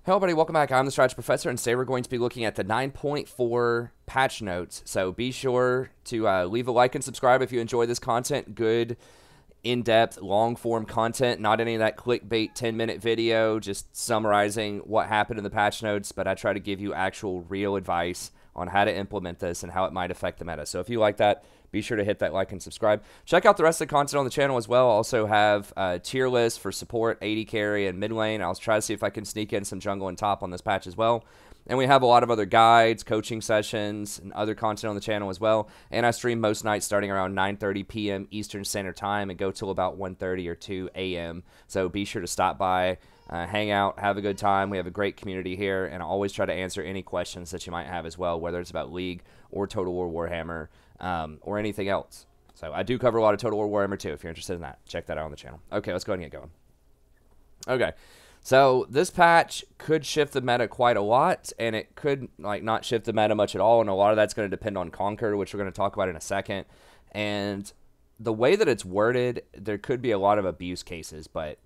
Hello everybody, welcome back. I'm the Strategy Professor, and today we're going to be looking at the 9.4 patch notes. So be sure to leave a like and subscribe if you enjoy this content. Good, in-depth, long-form content, not any of that clickbait 10-minute video, just summarizing what happened in the patch notes, but I try to give you actual real advice on how to implement this and how it might affect the meta. So if you like that, be sure to hit that like and subscribe. Check out the rest of the content on the channel as well. I also have a tier list for support, AD carry, and mid lane. I'll try to see if I can sneak in some jungle and top on this patch as well. And we have a lot of other guides, coaching sessions, and other content on the channel as well. And I stream most nights starting around 9:30 p.m. Eastern Standard Time and go till about 1:30 or 2 a.m. So be sure to stop by, hang out, have a good time. We have a great community here, and I always try to answer any questions that you might have as well, whether it's about League or Total War Warhammer or anything else. So I do cover a lot of Total War Warhammer too. If you're interested in that, check that out on the channel. Okay, let's go ahead and get going. Okay. So this patch could shift the meta quite a lot, and it could not shift the meta much at all, and a lot of that's going to depend on Conqueror, which we're going to talk about in a second. And the way that it's worded, there could be a lot of abuse cases, but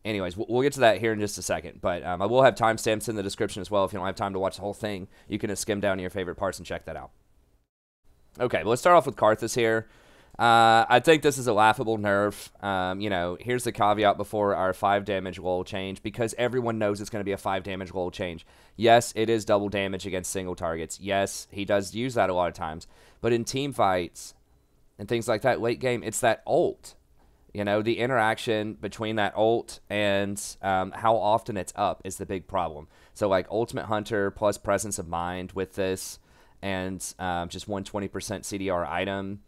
anyways, we'll get to that here in just a second. But I will have timestamps in the description as well. If you don't have time to watch the whole thing, you can just skim down to your favorite parts and check that out. Okay, let's start off with Karthus here. I think this is a laughable nerf. You know, here's the caveat before our 5 damage lull change, because everyone knows it's going to be a 5 damage lull change. Yes, it is double damage against single targets. Yes, he does use that a lot of times. But in team fights and things like that, late game, it's that ult. You know, the interaction between that ult and how often it's up is the big problem. So, like, Ultimate Hunter plus Presence of Mind with this and just 120% CDR item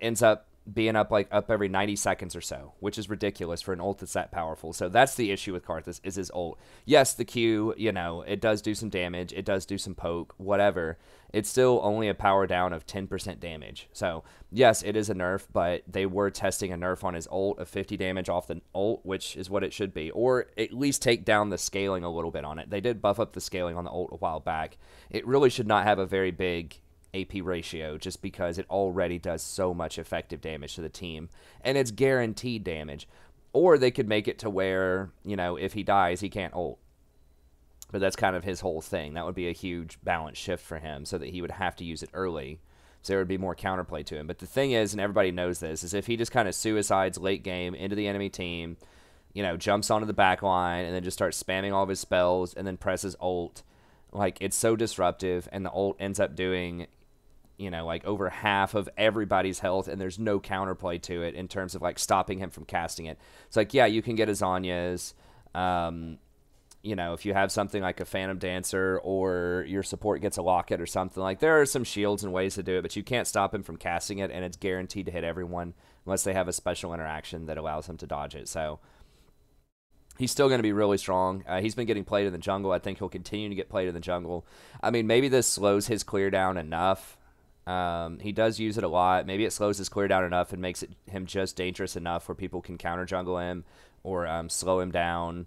ends up being up every 90 seconds or so, which is ridiculous for an ult that's that powerful. So that's the issue with Karthus, is his ult. Yes, the Q, you know, it does do some damage, it does do some poke, whatever. It's still only a power down of 10% damage. So yes, it is a nerf, but they were testing a nerf on his ult of 50 damage off the ult, which is what it should be, or at least take down the scaling a little bit on it. They did buff up the scaling on the ult a while back. It really should not have a very big AP ratio, just because it already does so much effective damage to the team, and it's guaranteed damage. Or they could make it to where, you know, if he dies, he can't ult. But that's kind of his whole thing. That would be a huge balance shift for him, so that he would have to use it early, so there would be more counterplay to him. But the thing is, and everybody knows this, is if he just kind of suicides late game into the enemy team, you know, jumps onto the back line, and then just starts spamming all of his spells, and then presses ult, like, it's so disruptive, and the ult ends up doing, you know, like over half of everybody's health, and there's no counterplay to it in terms of like stopping him from casting it. It's like, yeah, you can get Azanya's, you know, if you have something like a Phantom Dancer, or your support gets a Locket or something, like, there are some shields and ways to do it, but you can't stop him from casting it, and it's guaranteed to hit everyone unless they have a special interaction that allows him to dodge it. So he's still going to be really strong. He's been getting played in the jungle. I think he'll continue to get played in the jungle. I mean, maybe this slows his clear down enough. He does use it a lot. Maybe it slows his clear down enough and makes him just dangerous enough where people can counter jungle him, or slow him down,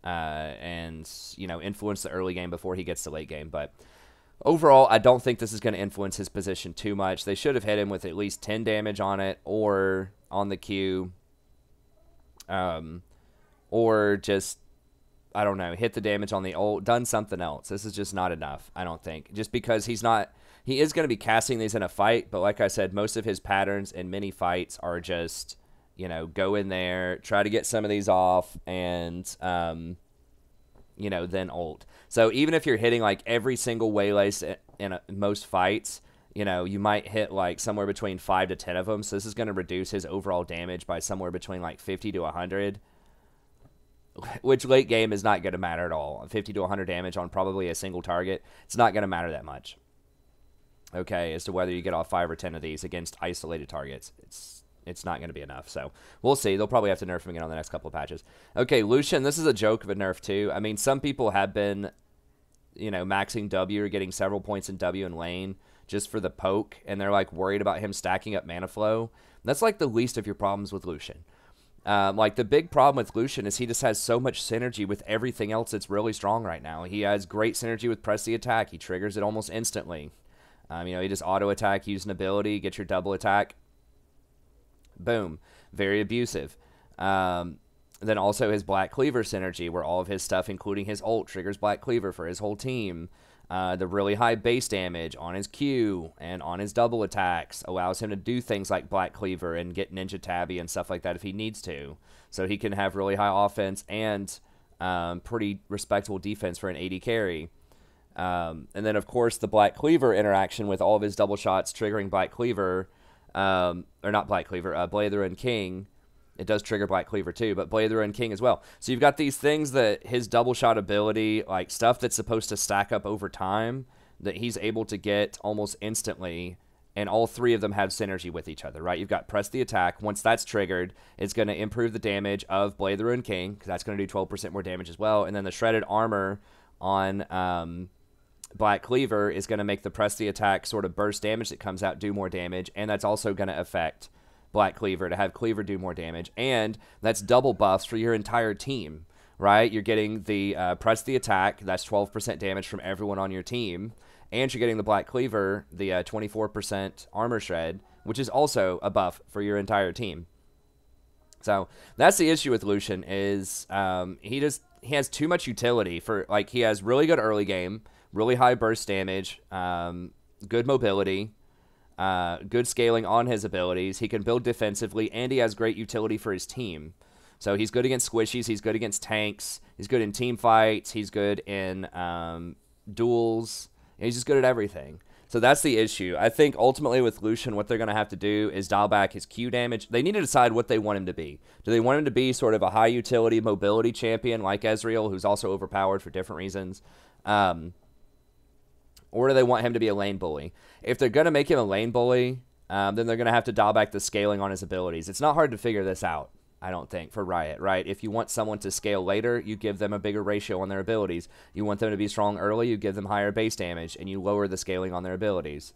and, you know, influence the early game before he gets to late game. But overall, I don't think this is going to influence his position too much. They should have hit him with at least 10 damage on it, or on the Q, or just, I don't know, hit the damage on the ult, done something else. This is just not enough, I don't think. Just because he is going to be casting these in a fight, but like I said, most of his patterns in many fights are just, you know, go in there, try to get some of these off, and, you know, then ult. So even if you're hitting like every single waylay in most fights, you know, you might hit like somewhere between 5 to 10 of them. So this is going to reduce his overall damage by somewhere between like 50 to 100. Which late game is not going to matter at all. 50 to 100 damage on probably a single target, it's not going to matter that much. Okay, as to whether you get off 5 or 10 of these against isolated targets, it's not going to be enough. So we'll see. They'll probably have to nerf him again on the next couple of patches. Okay, Lucian, this is a joke of a nerf too. I mean, some people have been, you know, maxing W or getting several points in W in lane just for the poke, and they're like worried about him stacking up mana flow. That's like the least of your problems with Lucian. Like, the big problem with Lucian is he just has so much synergy with everything else that's really strong right now. He has great synergy with press the attack. He triggers it almost instantly. You know, you just auto attack, use an ability, get your double attack. Boom. Very abusive. Then also his Black Cleaver synergy, where all of his stuff, including his ult, triggers Black Cleaver for his whole team. The really high base damage on his Q and on his double attacks allows him to do things like Black Cleaver and get Ninja Tabby and stuff like that if he needs to. So he can have really high offense and pretty respectable defense for an AD carry. And then, of course, the Black Cleaver interaction with all of his double shots triggering Black Cleaver, or not Black Cleaver, Blazer and King. It does trigger Black Cleaver too, but Blazer and King as well. So you've got these things that his double shot ability, like stuff that's supposed to stack up over time, that he's able to get almost instantly, and all three of them have synergy with each other, right? You've got press the attack. Once that's triggered, it's going to improve the damage of Blazer and King, because that's going to do 12% more damage as well. And then the shredded armor on Black Cleaver is going to make the press the attack sort of burst damage that comes out do more damage, and that's also going to affect Black Cleaver to have Cleaver do more damage, and that's double buffs for your entire team, right? You're getting the press the attack, that's 12% damage from everyone on your team, and you're getting the Black Cleaver, the 24% armor shred, which is also a buff for your entire team. So that's the issue with Lucian, is he has too much utility for, like, he has really good early game, really high burst damage, good mobility, good scaling on his abilities. He can build defensively, and he has great utility for his team. So he's good against squishies. He's good against tanks. He's good in team fights. He's good in duels. He's just good at everything. So that's the issue. I think ultimately with Lucian, what they're going to have to do is dial back his Q damage. They need to decide what they want him to be. Do they want him to be sort of a high utility mobility champion like Ezreal, who's also overpowered for different reasons? Or do they want him to be a lane bully? If they're going to make him a lane bully, then they're going to have to dial back the scaling on his abilities. It's not hard to figure this out, I don't think, for Riot, right? If you want someone to scale later, you give them a bigger ratio on their abilities. You want them to be strong early, you give them higher base damage, and you lower the scaling on their abilities.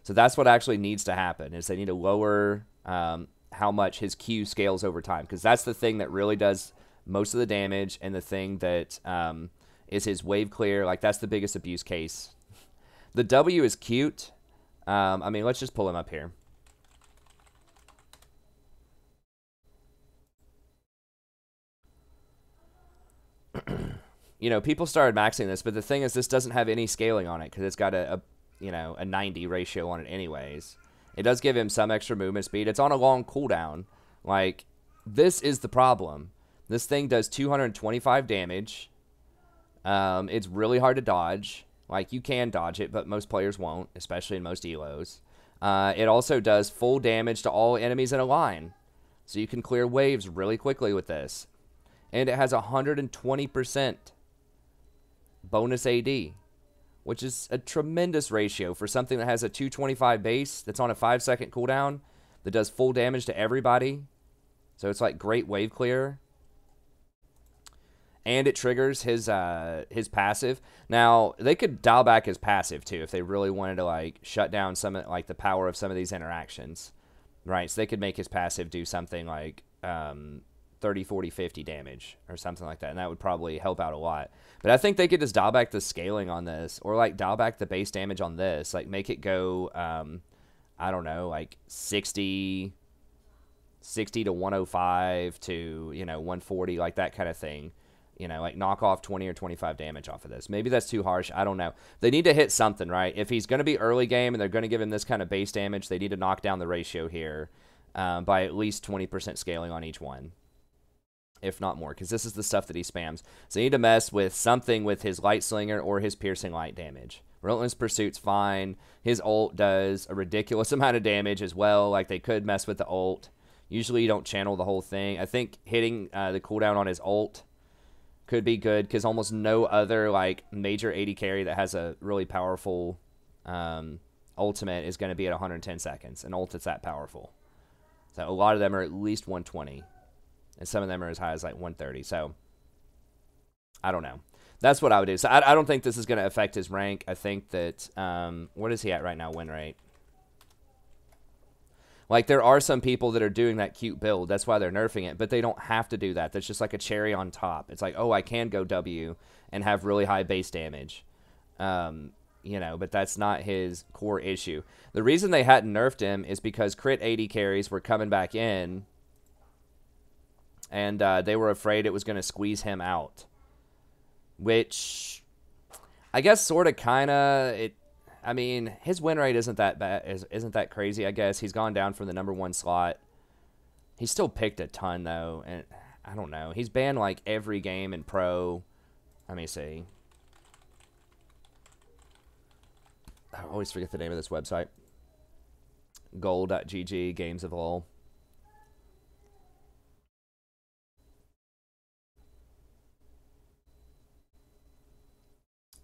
So that's what actually needs to happen, is they need to lower how much his Q scales over time, because that's the thing that really does most of the damage, and the thing that is his wave clear. Like, that's the biggest abuse case. The W is cute. I mean, let's just pull him up here. You know, people started maxing this, but the thing is, this doesn't have any scaling on it because it's got a 90 ratio on it anyways. It does give him some extra movement speed. It's on a long cooldown. Like, this is the problem. This thing does 225 damage. It's really hard to dodge. Like, you can dodge it, but most players won't, especially in most elos. It also does full damage to all enemies in a line. So you can clear waves really quickly with this. And it has 120% bonus AD, which is a tremendous ratio for something that has a 225 base, that's on a 5-second cooldown, that does full damage to everybody. So it's like great wave clear. And it triggers his passive. Now, they could dial back his passive, too, if they really wanted to, like, shut down some of, like, the power of some of these interactions. Right? So they could make his passive do something like 30, 40, 50 damage or something like that. And that would probably help out a lot. But I think they could just dial back the scaling on this, or, like, dial back the base damage on this. Like, make it go, I don't know, like 60 to 105 to, 140, like that kind of thing. Like knock off 20 or 25 damage off of this. Maybe that's too harsh. I don't know. They need to hit something, right? If he's going to be early game and they're going to give him this kind of base damage, they need to knock down the ratio here by at least 20% scaling on each one, if not more, because this is the stuff that he spams. So they need to mess with something with his Light Slinger or his Piercing Light damage. Relentless Pursuit's fine. His ult does a ridiculous amount of damage as well. Like, they could mess with the ult. Usually you don't channel the whole thing. I think hitting the cooldown on his ult could be good, because almost no other, like, major AD carry that has a really powerful ultimate is going to be at 110 seconds. An ult that's that powerful. So a lot of them are at least 120. And some of them are as high as, like, 130. So, I don't know. That's what I would do. So I don't think this is going to affect his rank. I think that, what is he at right now, win rate? Like, there are some people that are doing that cute build. That's why they're nerfing it. But they don't have to do that. That's just like a cherry on top. It's like, oh, I can go W and have really high base damage. But that's not his core issue. The reason they hadn't nerfed him is because crit AD carries were coming back in and they were afraid it was going to squeeze him out, which I guess sort of kind of I mean, his win rate isn't that bad, isn't that crazy, I guess. He's gone down from the #1 slot. He's still picked a ton, though, and I don't know. He's banned, like, every game in Pro. Let me see. I always forget the name of this website. Goal.gg, Games of All.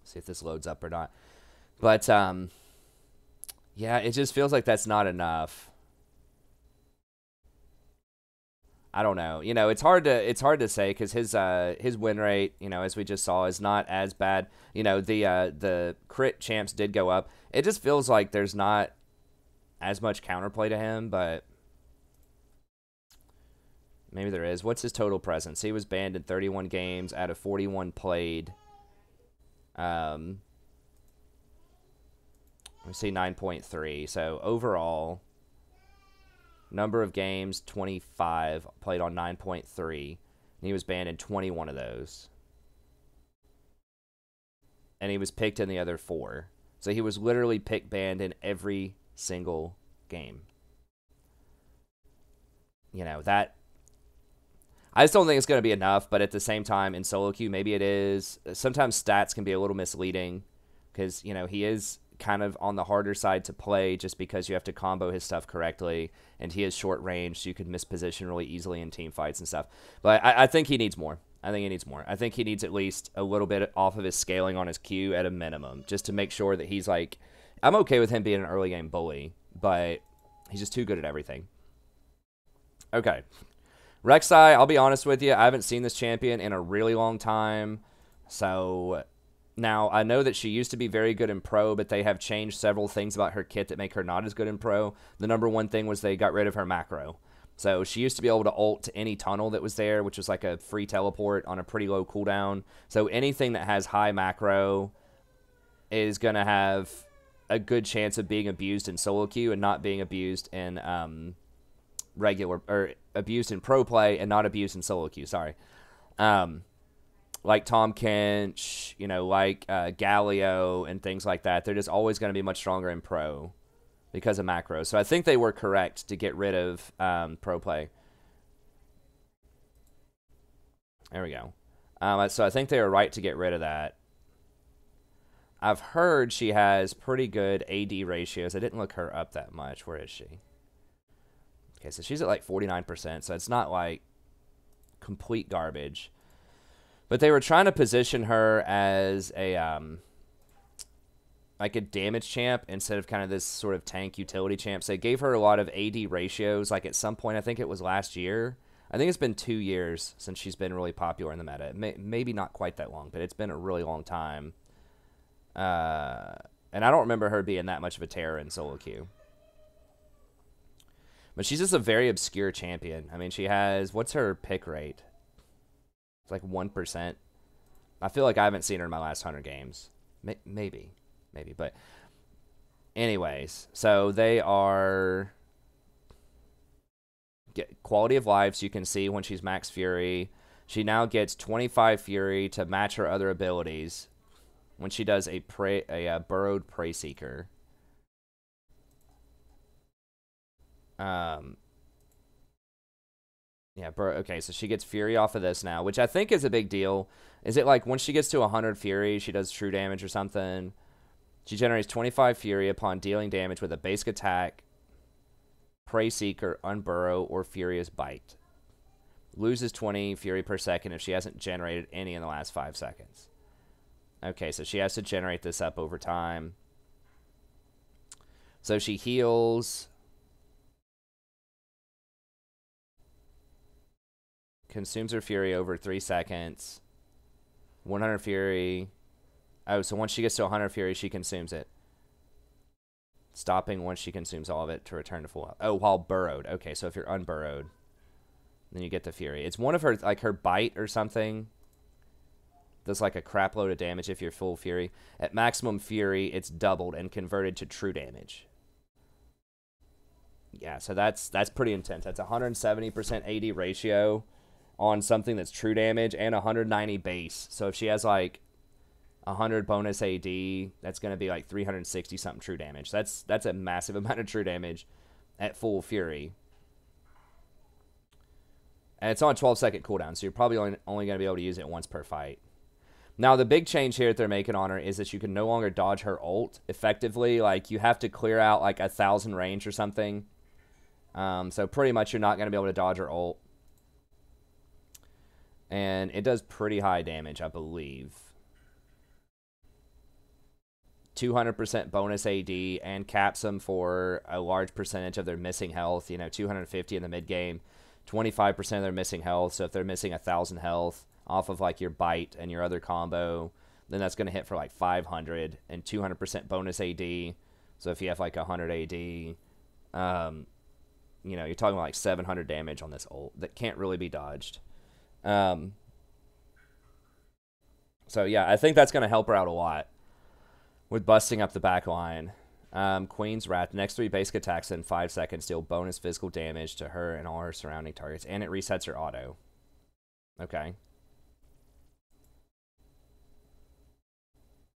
See if this loads up or not. But, yeah, it just feels like that's not enough. I don't know. You know, it's hard to say because his win rate, you know, as we just saw, is not as bad. You know, the crit champs did go up. It just feels like there's not as much counterplay to him, but maybe there is. What's his total presence? He was banned in 31 games out of 41 played. Let me see, 9.3. So overall, number of games, 25, played on 9.3. And he was banned in 21 of those. And he was picked in the other 4. So he was literally pick banned in every single game. You know, that... I just don't think it's going to be enough, but at the same time, in solo queue, maybe it is. Sometimes stats can be a little misleading because, you know, he is kind of on the harder side to play just because you have to combo his stuff correctly, and he is short range, so you could misposition really easily in team fights and stuff. But I think he needs more. I think he needs at least a little bit off of his scaling on his Q at a minimum, just to make sure that he's like... I'm okay with him being an early game bully, but he's just too good at everything. Okay. Rek'Sai, I'll be honest with you, I haven't seen this champion in a really long time, so... Now, I know that she used to be very good in Pro, but they have changed several things about her kit that make her not as good in Pro. The #1 thing was they got rid of her macro. So she used to be able to ult to any tunnel that was there, which was like a free teleport on a pretty low cooldown. So anything that has high macro is going to have a good chance of being abused in solo queue and not being abused in regular, or abused in Pro play and not abused in solo queue, sorry. Like Tom Kench, you know, like Galio and things like that. They're just always going to be much stronger in Pro because of macro. So I think they were correct to get rid of Pro play. There we go. So I think they were right to get rid of that. I've heard she has pretty good AD ratios. I didn't look her up that much. Where is she? Okay, so she's at like 49%, so it's not like complete garbage. But they were trying to position her as a like a damage champ instead of kind of this sort of tank utility champ. So they gave her a lot of AD ratios. Like at some point, I think it was last year. I think it's been 2 years since she's been really popular in the meta. Maybe not quite that long, but it's been a really long time. And I don't remember her being that much of a terror in solo queue. But she's just a very obscure champion. I mean, she has... What's her pick rate? It's like 1%. I feel like I haven't seen her in my last 100 games. Maybe. But anyways, so they are... Get quality of life, so you can see when she's max Fury. She now gets 25 Fury to match her other abilities when she does a burrowed Prey Seeker. Yeah, okay, so she gets Fury off of this now, which I think is a big deal. Is it like when she gets to 100 Fury, she does true damage or something? She generates 25 Fury upon dealing damage with a basic attack, Prey Seeker, Unburrow, or Furious Bite. Loses 20 Fury per second if she hasn't generated any in the last 5 seconds. Okay, so she has to generate this up over time. So she heals... Consumes her Fury over 3 seconds. 100 Fury. Oh, so once she gets to 100 Fury, she consumes it. Stopping once she consumes all of it to return to full health. Oh, while burrowed. Okay, so if you're unburrowed, then you get the Fury. It's one of her, like her bite or something. Does like a crap load of damage if you're full Fury. At maximum Fury, it's doubled and converted to true damage. Yeah, so that's pretty intense. That's 170% AD ratio. on something that's true damage and 190 base. So if she has like 100 bonus AD, that's going to be like 360 something true damage. That's a massive amount of true damage at full fury. And it's on a 12-second cooldown, so you're probably only going to be able to use it once per fight. Now, the big change here that they're making on her is that you can no longer dodge her ult effectively. Like, you have to clear out like 1,000 range or something. So pretty much you're not going to be able to dodge her ult. And it does pretty high damage, I believe. 200% bonus AD and caps them for a large percentage of their missing health. You know, 250 in the mid game, 25% of their missing health. So if they're missing 1,000 health off of like your bite and your other combo, then that's going to hit for like 500 and 200% bonus AD. So if you have like 100 AD, you know, you're talking about like 700 damage on this ult that can't really be dodged. So yeah, I think that's going to help her out a lot with busting up the back line. Queen's Wrath. Next 3 basic attacks in 5 seconds deal bonus physical damage to her and all her surrounding targets. And it resets her auto. Okay.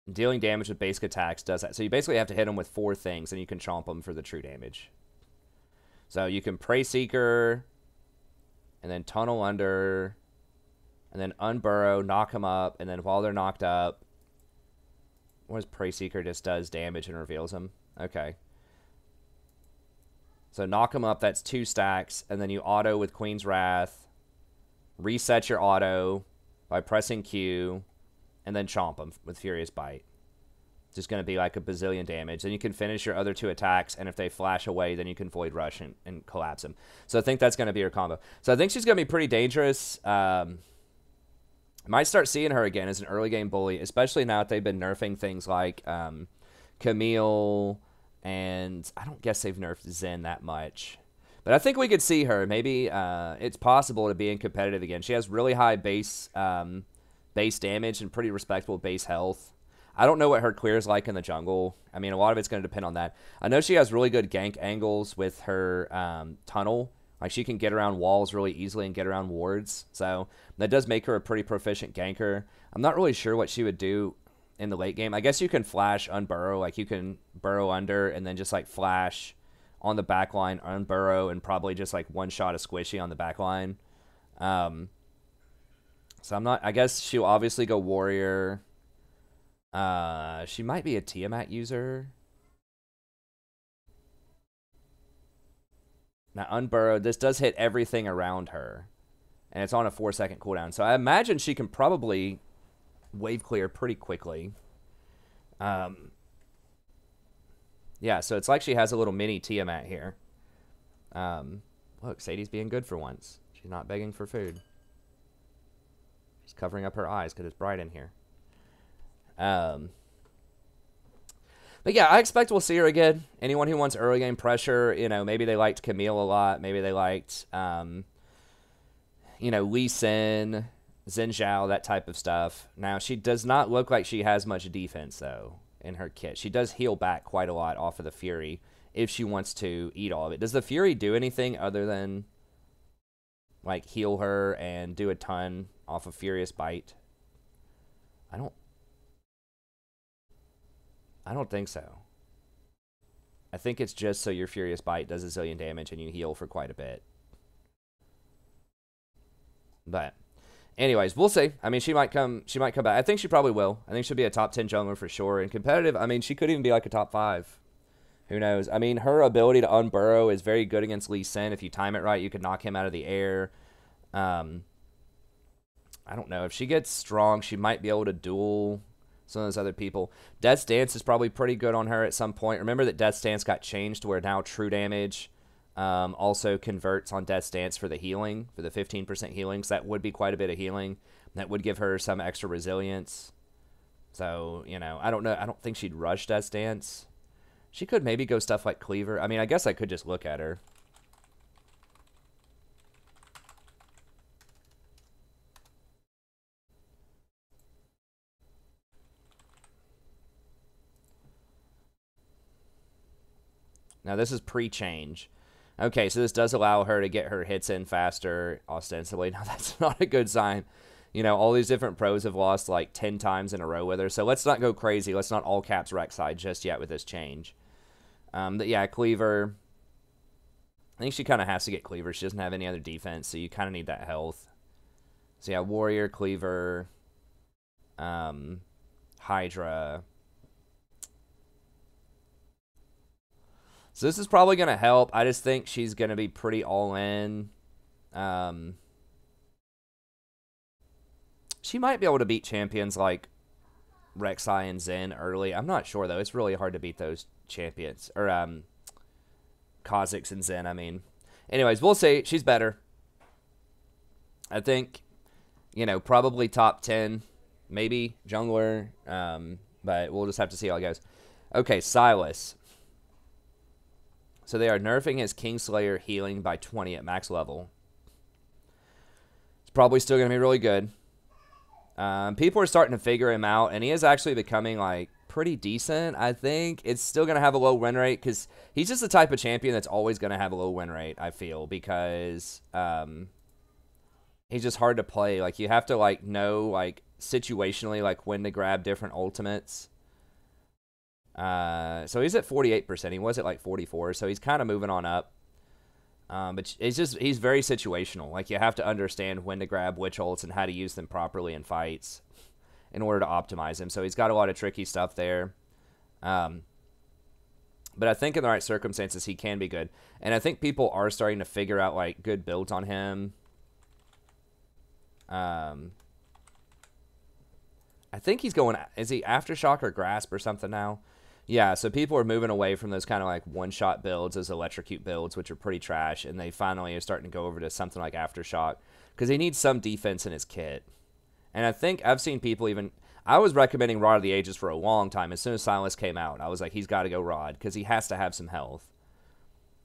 Dealing damage with basic attacks does that. So you basically have to hit them with 4 things, and you can chomp them for the true damage. So you can Prey Seeker, and then Tunnel Under, and then Unburrow, knock them up, and then while they're knocked up, what is Prey Seeker? Just does damage and reveals them. Okay. So knock them up, that's 2 stacks, and then you auto with Queen's Wrath, reset your auto by pressing Q, and then chomp them with Furious Bite. It's just going to be like a bazillion damage. Then you can finish your other 2 attacks, and if they flash away, then you can Void Rush and collapse them. So I think that's going to be her combo. So I think she's going to be pretty dangerous. Might start seeing her again as an early game bully, especially now that they've been nerfing things like Camille, and I don't guess they've nerfed Zen that much. But I think we could see her. Maybe it's possible to be in competitive again. She has really high base damage and pretty respectable base health. I don't know what her clear is like in the jungle. I mean, a lot of it's going to depend on that. I know she has really good gank angles with her tunnel. Like, she can get around walls really easily and get around wards. So that does make her a pretty proficient ganker. I'm not really sure what she would do in the late game. I guess you can flash unburrow. Like, you can burrow under and then just, like, flash on the back line, unburrow, and probably just, like, one-shot a squishy on the back line. So I'm not... I guess she'll obviously go warrior. She might be a Tiamat user. Now, Unburrowed, this does hit everything around her. And it's on a 4-second cooldown. So I imagine she can probably wave clear pretty quickly. Yeah, so it's like she has a little mini Tiamat here. Look, Sadie's being good for once. She's not begging for food. She's covering up her eyes because it's bright in here. But yeah, I expect we'll see her again. Anyone who wants early game pressure, you know, maybe they liked Camille a lot. Maybe they liked, you know, Lee Sin, Xin Zhao, that type of stuff. Now, she does not look like she has much defense, though, in her kit. She does heal back quite a lot off of the Fury if she wants to eat all of it. Does the Fury do anything other than, like, heal her and do a ton off of Furious Bite? I don't think so. I think it's just so your Furious Bite does a zillion damage and you heal for quite a bit. But anyways, we'll see. I mean, she might come back. I think she probably will. I think she'll be a top 10 jungler for sure. And competitive, I mean, she could even be like a top 5. Who knows? I mean, her ability to unburrow is very good against Lee Sin. If you time it right, you could knock him out of the air. I don't know. If she gets strong, she might be able to duel some of those other people. Death's Dance is probably pretty good on her at some point. Remember that Death's Dance got changed to where now true damage also converts on Death's Dance for the healing, for the 15% healing. So that would be quite a bit of healing. That would give her some extra resilience. So, you know, I don't know. I don't think she'd rush Death's Dance. She could maybe go stuff like Cleaver. I mean, I guess I could just look at her. Now, this is pre-change. Okay, so this does allow her to get her hits in faster, ostensibly. Now, that's not a good sign. You know, all these different pros have lost like 10 times in a row with her. So let's not go crazy. Let's not all caps Rek'Sai just yet with this change. But yeah, Cleaver. I think she kind of has to get Cleaver. She doesn't have any other defense, so you kind of need that health. So yeah, Warrior, Cleaver, Hydra. So this is probably going to help. I just think she's going to be pretty all in. She might be able to beat champions like Rek'Sai and Zen early. I'm not sure, though. It's really hard to beat those champions. Or, Kha'Zix and Zen, I mean. Anyways, we'll see. She's better. I think, you know, probably top 10. Maybe jungler. But we'll just have to see how it goes. Okay, Sylas. So they are nerfing his Kingslayer healing by 20 at max level. It's probably still going to be really good. People are starting to figure him out, and he is actually becoming, like, pretty decent, I think. It's still going to have a low win rate, because he's just the type of champion that's always going to have a low win rate, I feel, because he's just hard to play. Like, you have to, like, know, like, situationally, like, when to grab different ultimates. So he's at 48%. He was at, like, 44, so he's kind of moving on up. But he's very situational. Like, you have to understand when to grab which ults and how to use them properly in fights in order to optimize him. So he's got a lot of tricky stuff there. But I think in the right circumstances, he can be good. And I think people are starting to figure out, like, good builds on him. I think he's going... Is he Aftershock or Grasp or something now? Yeah, so people are moving away from those kind of like one-shot builds, those electrocute builds, which are pretty trash, and they finally are starting to go over to something like Aftershock, because he needs some defense in his kit. And I think I've seen people even... I was recommending Rod of the Ages for a long time. As soon as Sylas came out, I was like, he's got to go Rod, because he has to have some health.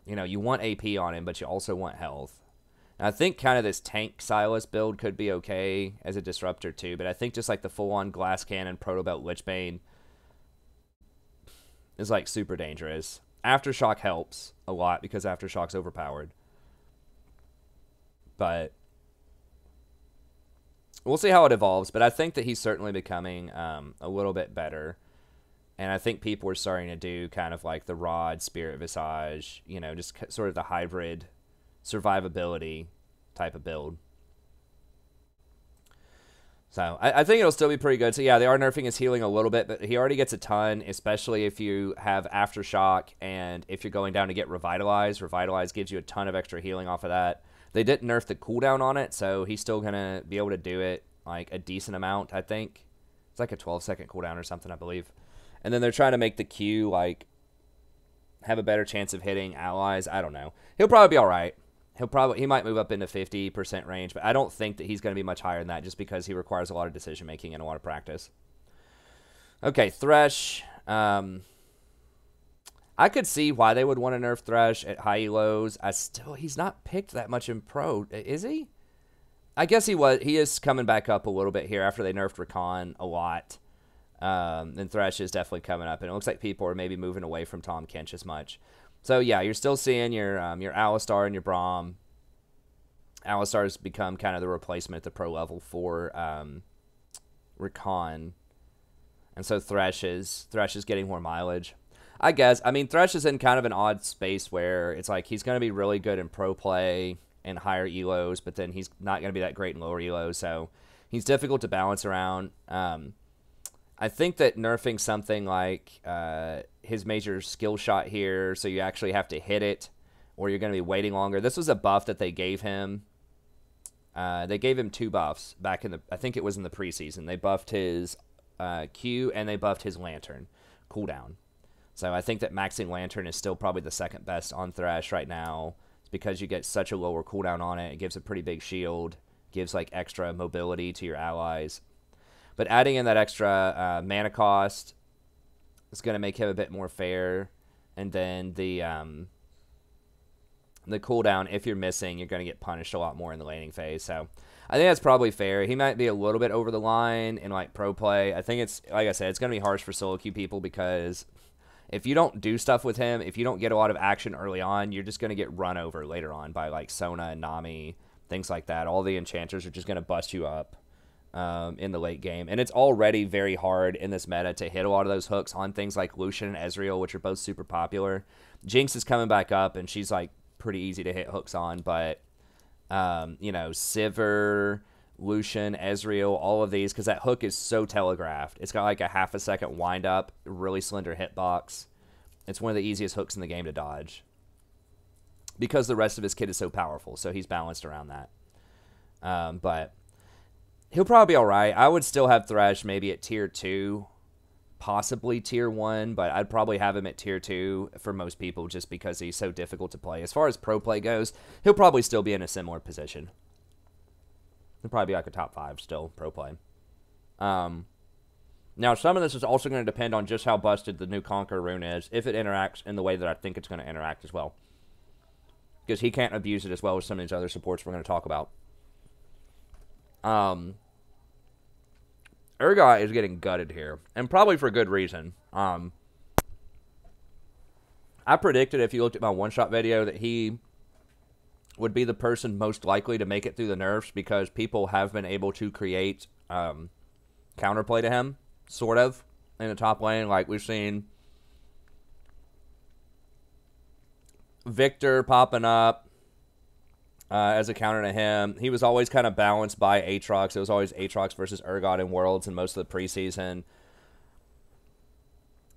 You know, you want AP on him, but you also want health. And I think kind of this tank Sylas build could be okay as a disruptor too, but I think just like the full-on Glass Cannon, Protobelt, Lichbane is like super dangerous. Aftershock helps a lot because Aftershock's overpowered. But we'll see how it evolves. But I think that he's certainly becoming a little bit better. And I think people are starting to do kind of like the Rod, Spirit Visage, you know, just sort of the hybrid survivability type of build. So, I think it'll still be pretty good. So, yeah, they are nerfing his healing a little bit, but he already gets a ton, especially if you have Aftershock and if you're going down to get Revitalize. Revitalize gives you a ton of extra healing off of that. They didn't nerf the cooldown on it, so he's still going to be able to do it, like, a decent amount, I think. It's like a 12-second cooldown or something, I believe. And then they're trying to make the Q, like, have a better chance of hitting allies. I don't know. He'll probably be all right. He might move up into 50% range, but I don't think that he's going to be much higher than that just because he requires a lot of decision making and a lot of practice. Okay, Thresh. I could see why they would want to nerf Thresh at high elos. He's not picked that much in pro, is he? I guess he was. He is coming back up a little bit here after they nerfed Rakan a lot. And Thresh is definitely coming up, and it looks like people are maybe moving away from Tahm Kench as much. So, yeah, you're still seeing your Alistar and your Braum. Alistar's become kind of the replacement at the pro level for Rakan. And so Thresh is getting more mileage. I guess. I mean, Thresh is in kind of an odd space where it's like he's going to be really good in pro play and higher elos, but then he's not going to be that great in lower elos. So he's difficult to balance around. I think that nerfing something like his major skill shot here, so you actually have to hit it, or you're going to be waiting longer. This was a buff that they gave him. They gave him 2 buffs back in I think it was in the preseason. They buffed his Q, and they buffed his Lantern cooldown. So I think that maxing Lantern is still probably the second best on Thresh right now. It's because you get such a lower cooldown on it. It gives a pretty big shield, gives like extra mobility to your allies. But adding in that extra mana cost is going to make him a bit more fair. And then the cooldown, if you're missing, you're going to get punished a lot more in the laning phase. So I think that's probably fair. He might be a little bit over the line in like pro play. I think it's, like I said, it's going to be harsh for solo queue people because if you don't do stuff with him, if you don't get a lot of action early on, you're just going to get run over later on by like Sona and Nami, things like that. All the enchanters are just going to bust you up in the late game. And it's already very hard in this meta to hit a lot of those hooks on things like Lucian and Ezreal, which are both super popular. Jinx is coming back up, and she's like pretty easy to hit hooks on, but you know, Sivir, Lucian, Ezreal, all of these, because that hook is so telegraphed. It's got like a half a second wind up, really slender hitbox. It's one of the easiest hooks in the game to dodge because the rest of his kit is so powerful, so he's balanced around that. But he'll probably be all right. I would still have Thresh maybe at tier 2, possibly tier 1, but I'd probably have him at tier 2 for most people just because he's so difficult to play. As far as pro play goes, he'll probably still be in a similar position. He'll probably be like a top 5 still, pro play. Now, some of this is also going to depend on just how busted the new Conqueror rune is, if it interacts in the way that I think it's going to interact as well. Because he can't abuse it as well as some of these other supports we're going to talk about. Urgot is getting gutted here, and probably for good reason. I predicted, if you looked at my one-shot video, that he would be the person most likely to make it through the nerfs because people have been able to create counterplay to him, sort of, in the top lane. Like, we've seen Victor popping up as a counter to him. He was always kind of balanced by Aatrox. It was always Aatrox versus Urgot in Worlds and most of the preseason.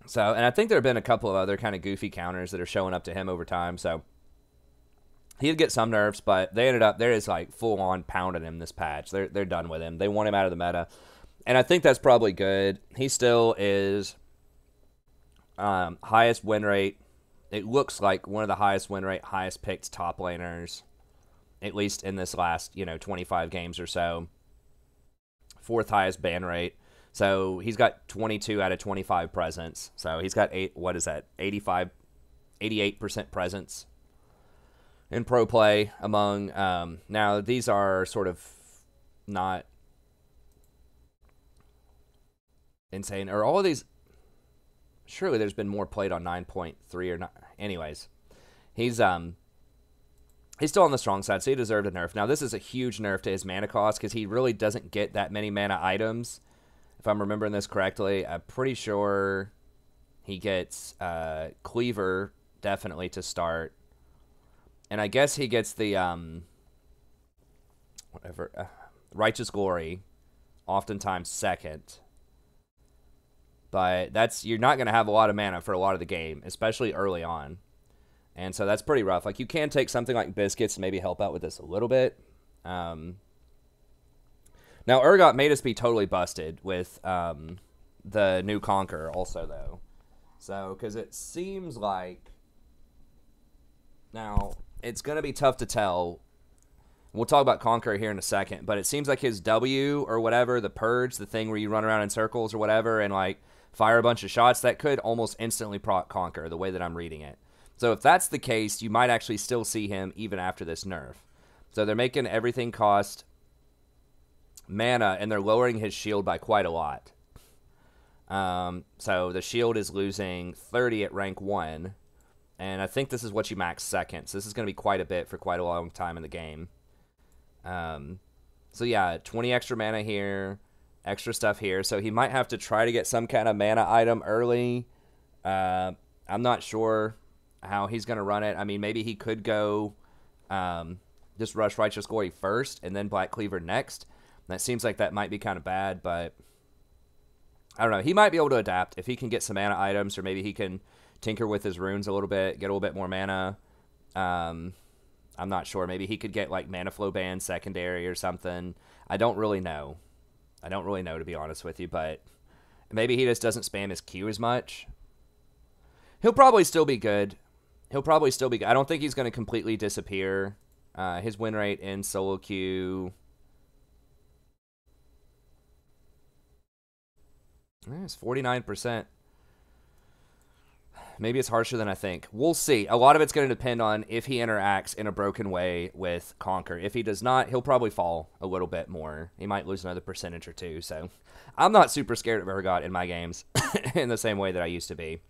So, and I think there have been a couple of other kind of goofy counters that are showing up to him over time. So, he'd get some nerfs, but they ended up, they're just like full-on pounding him this patch. They're done with him. They want him out of the meta. And I think that's probably good. He still is highest win rate. It looks like one of the highest win rate, highest picked top laners, at least in this last, 25 games or so. 4th highest ban rate. So he's got 22 out of 25 presence. So he's got 88% presence in pro play among, now these are sort of not insane. Or all of these, surely there's been more played on 9.3 or not. Anyways, he's still on the strong side, so he deserved a nerf. Now, this is a huge nerf to his mana cost because he really doesn't get that many mana items. If I'm remembering this correctly, I'm pretty sure he gets Cleaver definitely to start. And I guess he gets the Righteous Glory oftentimes second. But you're not going to have a lot of mana for a lot of the game, especially early on. And so that's pretty rough. Like, you can take something like Biscuits and maybe help out with this a little bit. Now, Urgot made us be totally busted with the new Conqueror also, though. So, because it seems like... Now, it's going to be tough to tell. We'll talk about Conqueror here in a second. But it seems like his W or whatever, the Purge, the thing where you run around in circles or whatever and, like, fire a bunch of shots, that could almost instantly proc Conqueror, the way that I'm reading it. So if that's the case, you might actually still see him even after this nerf. So they're making everything cost mana, and they're lowering his shield by quite a lot. So the shield is losing 30 at rank 1, and I think this is what you max second. So this is going to be quite a bit for quite a long time in the game. So yeah, 20 extra mana here, extra stuff here. So he might have to try to get some kind of mana item early. I'm not sure how he's going to run it. I mean, maybe he could go just rush Righteous Glory first and then Black Cleaver next. That seems like that might be kind of bad, but I don't know. He might be able to adapt if he can get some mana items, or maybe he can tinker with his runes a little bit, get a little bit more mana. I'm not sure. Maybe he could get like Mana Flow Band secondary or something. I don't really know. I don't really know, to be honest with you, but maybe he just doesn't spam his Q as much. He'll probably still be good. I don't think he's going to completely disappear. His win rate in solo queue, it's 49%. Maybe it's harsher than I think. We'll see. A lot of it's going to depend on if he interacts in a broken way with Conquer. If he does not, he'll probably fall a little bit more. He might lose another percentage or two. So I'm not super scared of Urgot in my games in the same way that I used to be.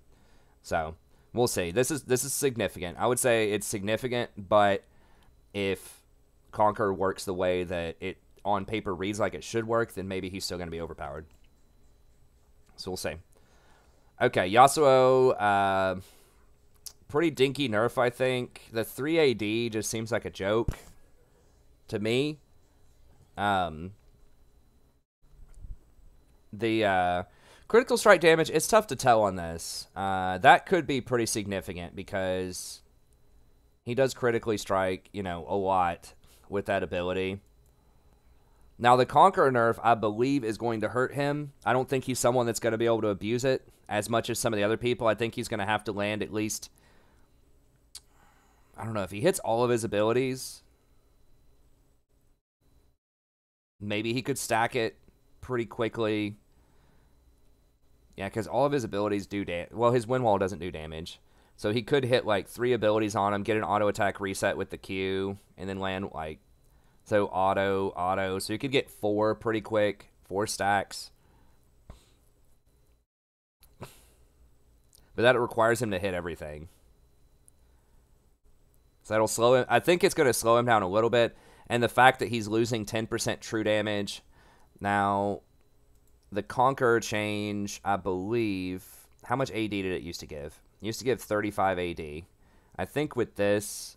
So we'll see. This is significant. I would say it's significant, but if Conqueror works the way that it on paper reads like it should work, then maybe he's still going to be overpowered. So we'll see. Okay, Yasuo, pretty dinky nerf, I think. The 3 AD just seems like a joke to me. The critical strike damage, it's tough to tell on this. That could be pretty significant because he does critically strike, you know, a lot with that ability. Now, the Conqueror nerf, I believe, is going to hurt him. I don't think he's someone that's going to be able to abuse it as much as some of the other people. I think he's going to have to land at least, I don't know, if he hits all of his abilities, maybe he could stack it pretty quickly. Yeah, because all of his abilities do damage. Well, his wind wall doesn't do damage. So he could hit, like, 3 abilities on him, get an auto attack reset with the Q, and then land, like, so auto. So you could get 4 pretty quick, 4 stacks. But that requires him to hit everything. So that'll slow him. I think it's going to slow him down a little bit. And the fact that he's losing 10% true damage. Now, the Conqueror change, I believe, how much AD did it used to give? It used to give 35 AD. I think with this,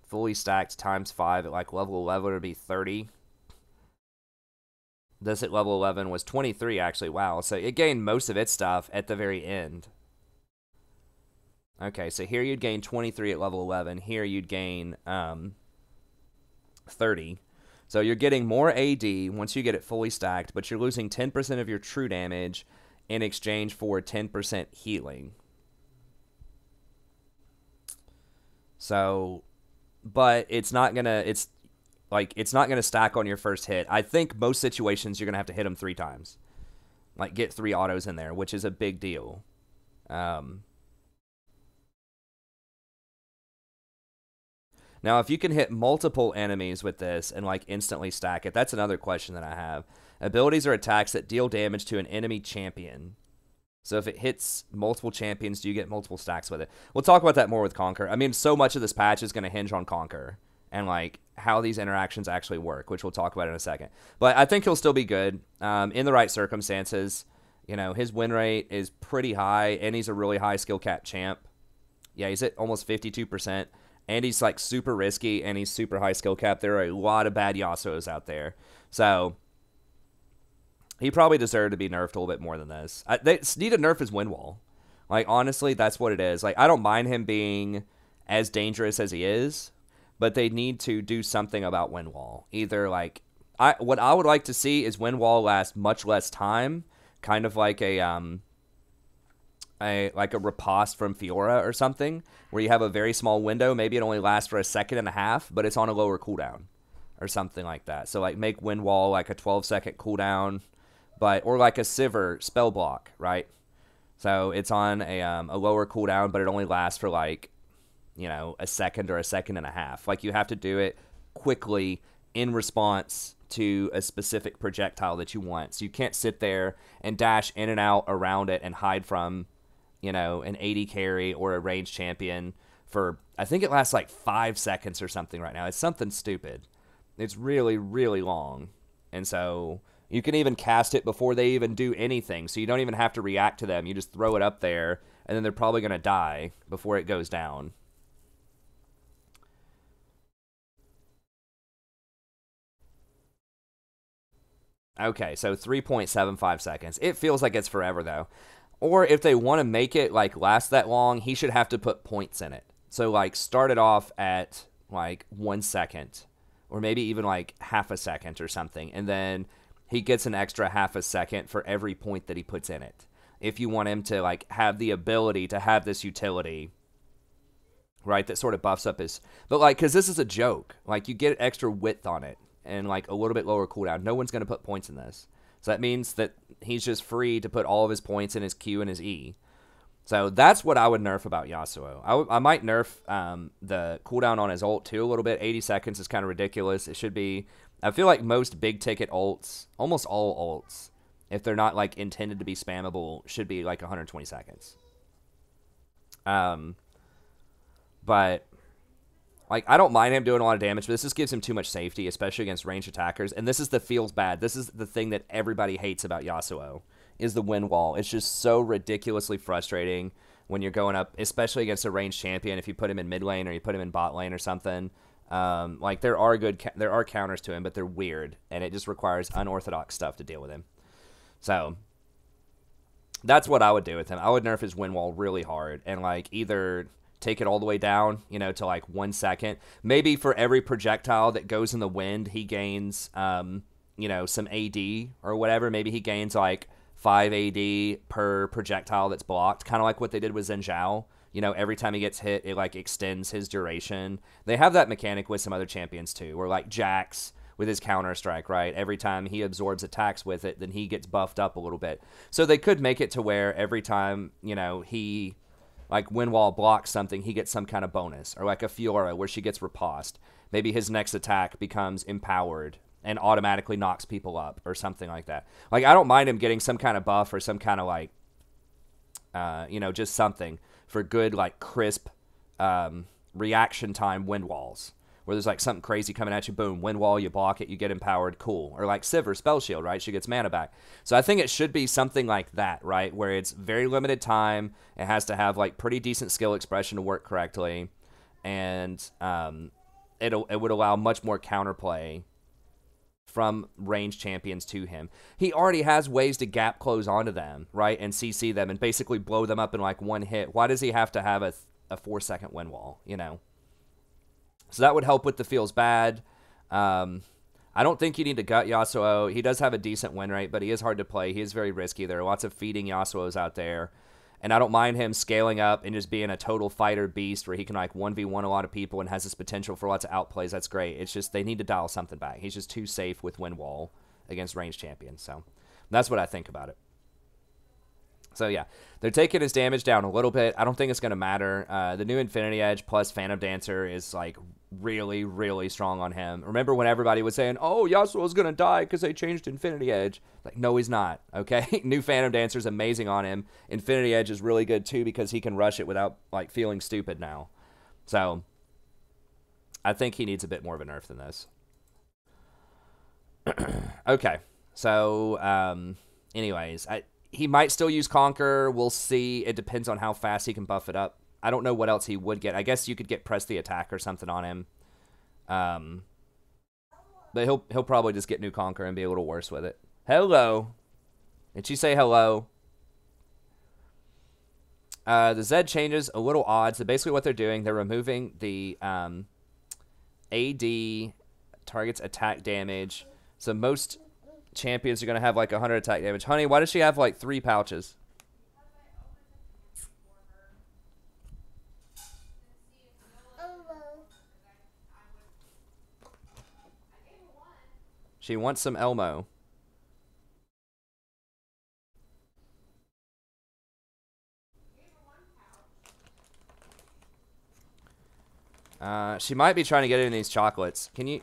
fully stacked times 5 at like level 11 would be 30. This at level 11 was 23, actually. Wow. So it gained most of its stuff at the very end. Okay, so here you'd gain 23 at level 11. Here you'd gain 30. So you're getting more AD once you get it fully stacked, but you're losing 10% of your true damage in exchange for 10% healing. So, but it's not gonna stack on your first hit. I think most situations you're gonna have to hit them 3 times, like get 3 autos in there, which is a big deal. Now, if you can hit multiple enemies with this and, like, instantly stack it, that's another question that I have. Abilities are attacks that deal damage to an enemy champion. So if it hits multiple champions, do you get multiple stacks with it? We'll talk about that more with Conqueror. I mean, so much of this patch is going to hinge on Conqueror and, like, how these interactions actually work, which we'll talk about in a second. But I think he'll still be good in the right circumstances. You know, his win rate is pretty high, and he's a really high skill cap champ. Yeah, he's at almost 52%. And he's, like, super risky, and he's super high skill cap. There are a lot of bad Yasuos out there. So, he probably deserved to be nerfed a little bit more than this. They need to nerf his wind wall. Like, honestly, that's what it is. Like, I don't mind him being as dangerous as he is, but they need to do something about wind wall. Either, like, what I would like to see is wind wall last much less time, kind of like a riposte from Fiora or something, where you have a very small window. Maybe it only lasts for a second and a half, but it's on a lower cooldown or something like that. So, like, make wind wall like a 12-second cooldown, or like a Sivir spell block, right? So it's on a lower cooldown, but it only lasts for, like, you know, a second or a second and a half. Like, you have to do it quickly in response to a specific projectile that you want. So you can't sit there and dash in and out around it and hide from, you know, an AD carry or a ranged champion for, I think it lasts like 5 seconds or something right now. It's something stupid. It's really, really long. And so you can even cast it before they even do anything. So you don't even have to react to them. You just throw it up there, and then they're probably going to die before it goes down. Okay, so 3.75 seconds. It feels like it's forever, though. Or if they want to make it, like, last that long, he should have to put points in it. So, like, start it off at, like, 1 second. Or maybe even, like, half a second or something. And then he gets an extra half a second for every point that he puts in it. If you want him to, like, have the ability to have this utility, right, that sort of buffs up his... But, like, because this is a joke. Like, you get extra width on it and, like, a little bit lower cooldown. No one's going to put points in this. So that means that he's just free to put all of his points in his Q and his E. So that's what I would nerf about Yasuo. I might nerf the cooldown on his ult too a little bit. 80 seconds is kind of ridiculous. It should be... I feel like most big ticket ults, almost all ults, if they're not, like, intended to be spammable, should be like 120 seconds. But like, I don't mind him doing a lot of damage, but this just gives him too much safety, especially against ranged attackers. And this is the feels bad. This is the thing that everybody hates about Yasuo, is the wind wall. It's just so ridiculously frustrating when you're going up, especially against a ranged champion. If you put him in mid lane or you put him in bot lane or something, like there are counters to him, but they're weird, and it just requires unorthodox stuff to deal with him. So that's what I would do with him. I would nerf his wind wall really hard, and like either take it all the way down, you know, to like 1 second. Maybe for every projectile that goes in the wind, he gains, you know, some AD or whatever. Maybe he gains like 5 AD per projectile that's blocked, kind of like what they did with Xin Zhao. You know, every time he gets hit, it like extends his duration. They have that mechanic with some other champions too, or like Jax with his counter strike, right? Every time he absorbs attacks with it, then he gets buffed up a little bit. So they could make it to where every time, you know, he like Windwall blocks something, he gets some kind of bonus, or like a Fiora where she gets riposte. Maybe his next attack becomes empowered and automatically knocks people up or something like that. Like, I don't mind him getting some kind of buff or some kind of like, you know, just something for good, like crisp reaction time wind walls, where there's like something crazy coming at you, boom, wind wall, you block it, you get empowered, cool. Or like Sivir, spell shield, right? She gets mana back. So I think it should be something like that, right? Where it's very limited time, it has to have like pretty decent skill expression to work correctly, and it would allow much more counterplay from ranged champions to him. He already has ways to gap close onto them, right? And CC them and basically blow them up in like one hit. Why does he have to have a 4-second wind wall, you know? So that would help with the feels bad. I don't think you need to gut Yasuo. He does have a decent win rate, but he is hard to play. He is very risky. There are lots of feeding Yasuos out there. And I don't mind him scaling up and just being a total fighter beast where he can like 1v1 a lot of people and has this potential for lots of outplays. That's great. It's just they need to dial something back. He's just too safe with wind wall against ranged champions. So that's what I think about it. So yeah, they're taking his damage down a little bit. I don't think it's going to matter. The new Infinity Edge plus Phantom Dancer is like really, really strong on him. Remember when everybody was saying, oh, Yasuo's going to die because they changed Infinity Edge? Like, no, he's not, okay? New Phantom Dancer is amazing on him. Infinity Edge is really good too because he can rush it without like feeling stupid now. So I think he needs a bit more of a nerf than this. Okay, so anyways, he might still use Conqueror. We'll see. It depends on how fast he can buff it up. I don't know what else he would get. I guess you could get Press the Attack or something on him. But he'll probably just get new Conqueror and be a little worse with it. Hello. Did she say hello? The Zed changes a little odd. So basically what they're doing, they're removing the AD targets attack damage. So most champions are going to have like 100 attack damage. Honey, why does she have like 3 pouches? She wants some Elmo. She might be trying to get in these chocolates. Can you...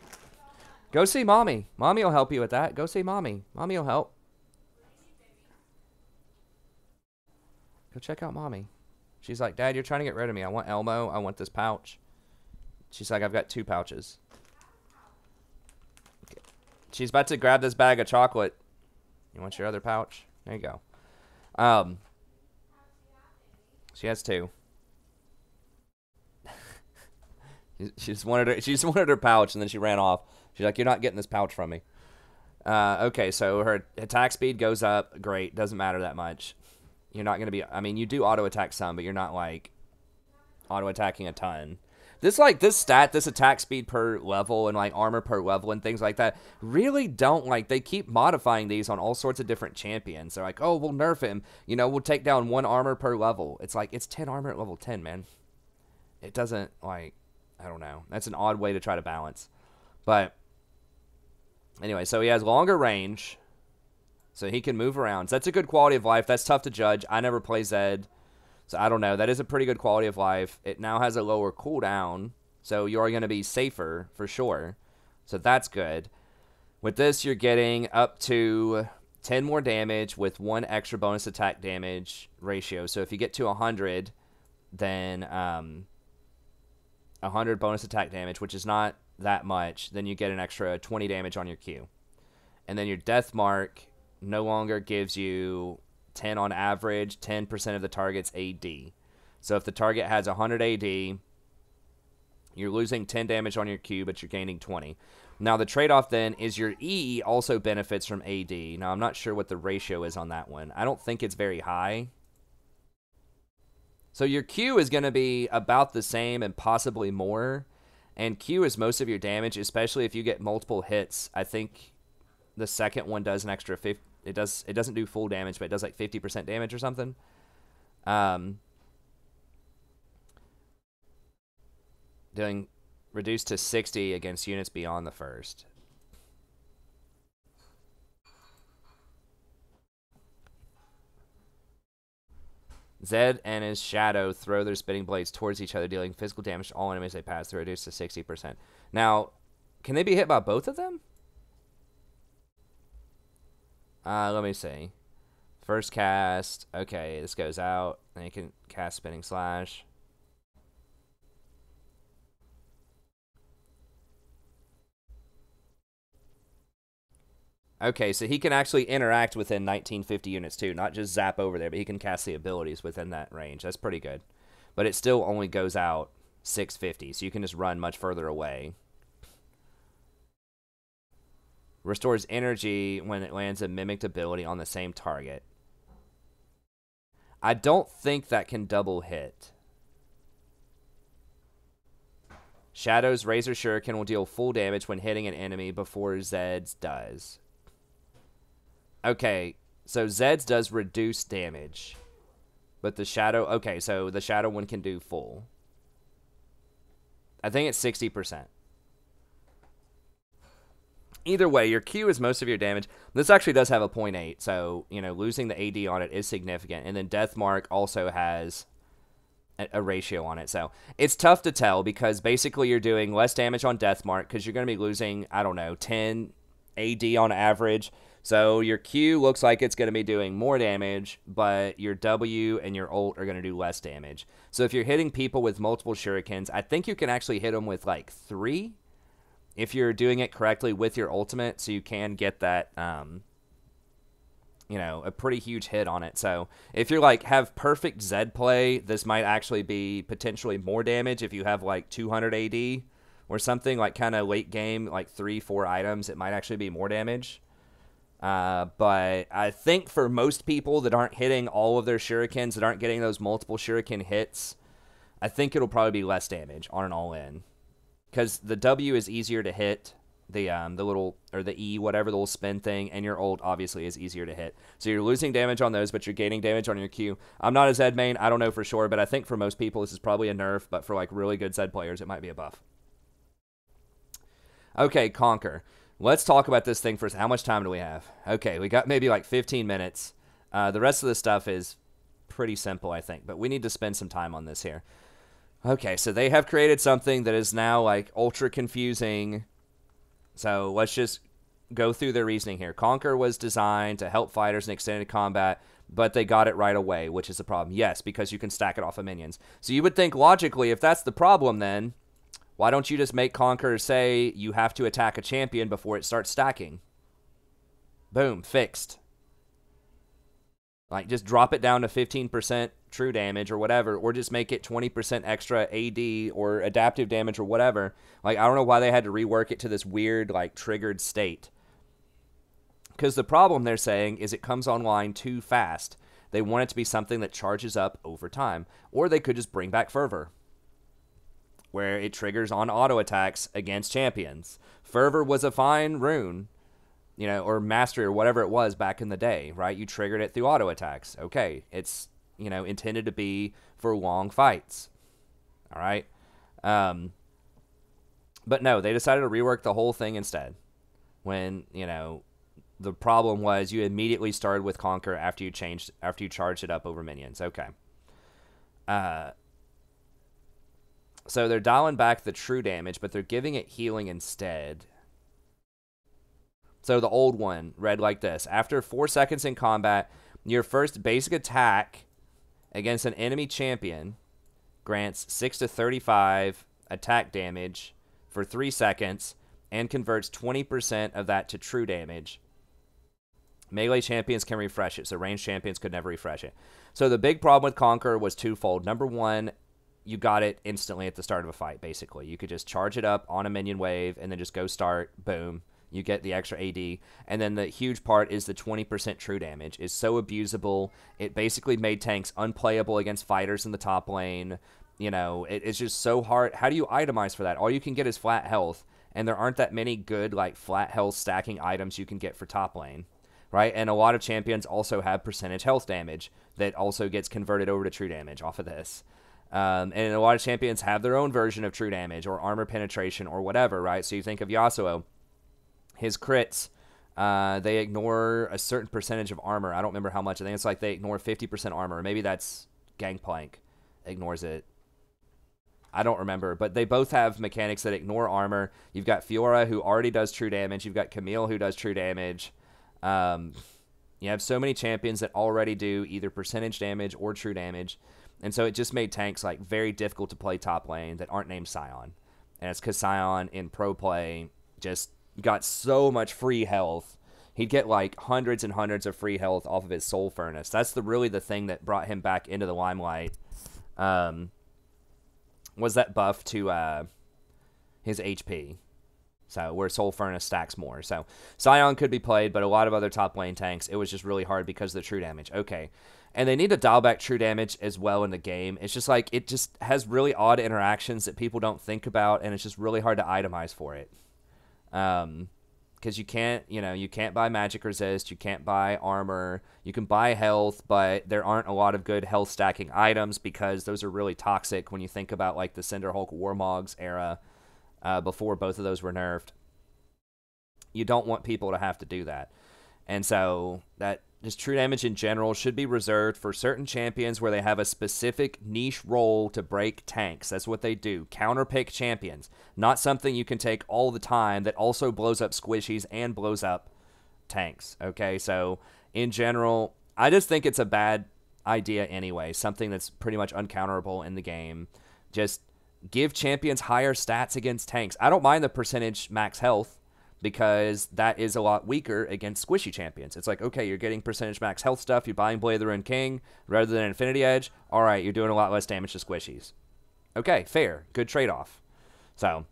Go see Mommy. Mommy will help you with that. Go see Mommy. Mommy will help. Go check out Mommy. She's like, Dad, you're trying to get rid of me. I want Elmo. I want this pouch. She's like, I've got 2 pouches. Okay. She's about to grab this bag of chocolate. You want your other pouch? There you go. She has 2. She just wanted her pouch, and then she ran off. She's like, you're not getting this pouch from me. Okay, so her attack speed goes up. Great. Doesn't matter that much. You're not going to be... I mean, you do auto-attack some, but you're not, like, auto-attacking a ton. This stat, this attack speed per level and, like, armor per level and things like that really don't, like... They keep modifying these on all sorts of different champions. They're like, oh, we'll nerf him. You know, we'll take down 1 armor per level. It's like, it's 10 armor at level 10, man. It doesn't, like... I don't know. That's an odd way to try to balance. But... Anyway, so he has longer range, so he can move around. So that's a good quality of life. That's tough to judge. I never play Zed, so I don't know. That is a pretty good quality of life. It now has a lower cooldown, so you're going to be safer for sure. So that's good. With this, you're getting up to 10 more damage with 1 extra bonus attack damage ratio. So if you get to 100, then 100 bonus attack damage, which is not that much. Then you get an extra 20 damage on your Q. And then your death mark no longer gives you 10 on average, 10% of the target's AD. So if the target has 100 AD, you're losing 10 damage on your Q, but you're gaining 20. Now, the trade-off then is your E also benefits from AD. Now, I'm not sure what the ratio is on that one. I don't think it's very high. So your Q is going to be about the same and possibly more. And Q is most of your damage, especially if you get multiple hits. I think the second one does an extra 50. It doesn't do full damage, but it does like 50% damage or something. Doing reduced to 60 against units beyond the first. Zed and his shadow throw their spinning blades towards each other, dealing physical damage to all enemies they pass through, reduced to 60%. Now, can they be hit by both of them? Let me see. First cast. Okay, this goes out. Then you can cast Spinning Slash. Okay, so he can actually interact within 1950 units too, not just zap over there, but he can cast the abilities within that range. That's pretty good. But it still only goes out 650, so you can just run much further away. Restores energy when it lands a mimicked ability on the same target. I don't think that can double hit. Shadow's Razor Shuriken will deal full damage when hitting an enemy before Zed's does. Okay, so Zed's does reduce damage. But the Shadow... Okay, so the Shadow one can do full. I think it's 60%. Either way, your Q is most of your damage. This actually does have a 0.8, so, you know, losing the AD on it is significant. And then Death Mark also has a ratio on it. So it's tough to tell because basically you're doing less damage on Death Mark because you're going to be losing, I don't know, 10 AD on average. So your Q looks like it's going to be doing more damage, but your W and your ult are going to do less damage. So if you're hitting people with multiple shurikens, I think you can actually hit them with like 3 if you're doing it correctly with your ultimate, so you can get that, you know, a pretty huge hit on it. So if you're like, have perfect Zed play, this might actually be potentially more damage. If you have like 200 AD or something, like kind of late game, like 3-4 items, it might actually be more damage. But I think for most people that aren't hitting all of their shurikens, that aren't getting those multiple shuriken hits, I think it'll probably be less damage on an all-in. Because the W is easier to hit, the little, or the E, whatever, the little spin thing, and your ult obviously is easier to hit. So you're losing damage on those, but you're gaining damage on your Q. I'm not a Zed main, I don't know for sure, but I think for most people this is probably a nerf, but for like really good Zed players it might be a buff. Okay, Conquer. Let's talk about this thing first. How much time do we have? Okay, we got maybe like 15 minutes. The rest of the stuff is pretty simple, I think, but we need to spend some time on this here. Okay, so they have created something that is now like ultra confusing. So let's just go through their reasoning here. Conqueror was designed to help fighters in extended combat, but they got it right away, which is the problem. Yes, because you can stack it off of minions. So you would think logically, if that's the problem then, why don't you just make Conqueror say you have to attack a champion before it starts stacking? Boom, fixed. Like, just drop it down to 15% true damage or whatever, or just make it 20% extra AD or adaptive damage or whatever. Like, I don't know why they had to rework it to this weird, like, triggered state. Because the problem, they're saying, is it comes online too fast. They want it to be something that charges up over time. Or they could just bring back Fervor, where it triggers on auto attacks against champions. Fervor was a fine rune, you know, or mastery or whatever it was back in the day, right? You triggered it through auto attacks. Okay, it's, you know, intended to be for long fights. All right? But no, they decided to rework the whole thing instead. When, you know, the problem was you immediately started with Conquer after you charged it up over minions. Okay. So they're dialing back the true damage, but they're giving it healing instead. So the old one read like this. After 4 seconds in combat, your first basic attack against an enemy champion grants 6 to 35 attack damage for 3 seconds and converts 20% of that to true damage. Melee champions can refresh it, so ranged champions could never refresh it. So the big problem with Conqueror was twofold. Number one, you got it instantly at the start of a fight, basically. You could just charge it up on a minion wave and then just go start, boom. You get the extra AD. And then the huge part is the 20% true damage. It's so abusable. It basically made tanks unplayable against fighters in the top lane. You know, it's just so hard. How do you itemize for that? All you can get is flat health, and there aren't that many good, like, flat health stacking items you can get for top lane. Right, and a lot of champions also have percentage health damage that also gets converted over to true damage off of this. And a lot of champions have their own version of true damage or armor penetration or whatever, right? So you think of Yasuo, his crits, they ignore a certain percentage of armor. I don't remember how much. I think it's like they ignore 50% armor. Maybe that's Gangplank ignores it. I don't remember, but they both have mechanics that ignore armor. You've got Fiora, who already does true damage. You've got Camille, who does true damage. You have so many champions that already do either percentage damage or true damage, and so it just made tanks like very difficult to play top lane that aren't named Sion. And it's because Sion in pro play just got so much free health. He'd get like hundreds and hundreds of free health off of his Soul Furnace. That's really the thing that brought him back into the limelight. Was that buff to his HP. So, where Soul Furnace stacks more. So, Sion could be played, but a lot of other top lane tanks, it was just really hard because of the true damage. Okay. And they need to dial back true damage as well in the game. It's just like, it just has really odd interactions that people don't think about, and it's just really hard to itemize for it. Because you can't, you can't buy magic resist, you can't buy armor, you can buy health, but there aren't a lot of good health stacking items because those are really toxic when you think about, like, the Cinderhulk Warmogs era. Before both of those were nerfed. You don't want people to have to do that. And so that just true damage in general should be reserved for certain champions where they have a specific niche role to break tanks. That's what they do. Counterpick champions. Not something you can take all the time that also blows up squishies and blows up tanks. Okay, so in general, I just think it's a bad idea anyway. Something that's pretty much uncounterable in the game. Just give champions higher stats against tanks. I don't mind the percentage max health because that is a lot weaker against squishy champions. It's like, okay, you're getting percentage max health stuff. You're buying Blade of the Ruined King rather than Infinity Edge. All right, you're doing a lot less damage to squishies. Okay, fair. Good trade-off. So,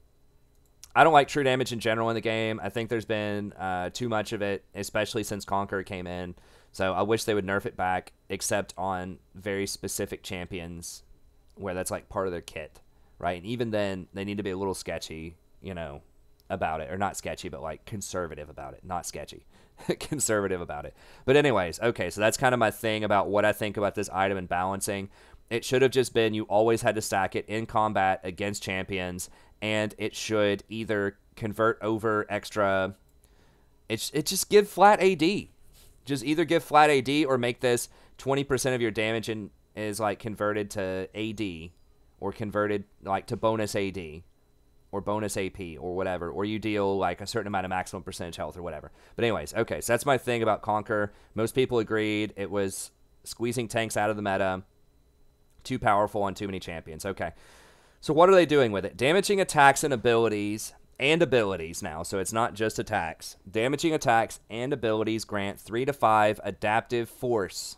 I don't like true damage in general in the game. I think there's been too much of it, especially since Conqueror came in. So, I wish they would nerf it back, except on very specific champions where that's like part of their kit. Right, and even then, they need to be a little sketchy, about it. Or not sketchy, but, like, conservative about it. Not sketchy. Conservative about it. But anyways, okay, so that's kind of my thing about what I think about this item and balancing. It should have just been you always had to stack it in combat against champions, and it should either convert over extra... It just give flat AD. Just either give flat AD or make this 20% of your damage is, like, converted to AD. Or converted like to bonus AD or bonus AP or whatever, or you deal like a certain amount of maximum percentage health or whatever. But anyways, okay, so that's my thing about Conquer. Most people agreed it was squeezing tanks out of the meta, too powerful on too many champions. Okay, so what are they doing with it? Damaging attacks and abilities now, so it's not just attacks. Damaging attacks and abilities grant 3 to 5 adaptive force.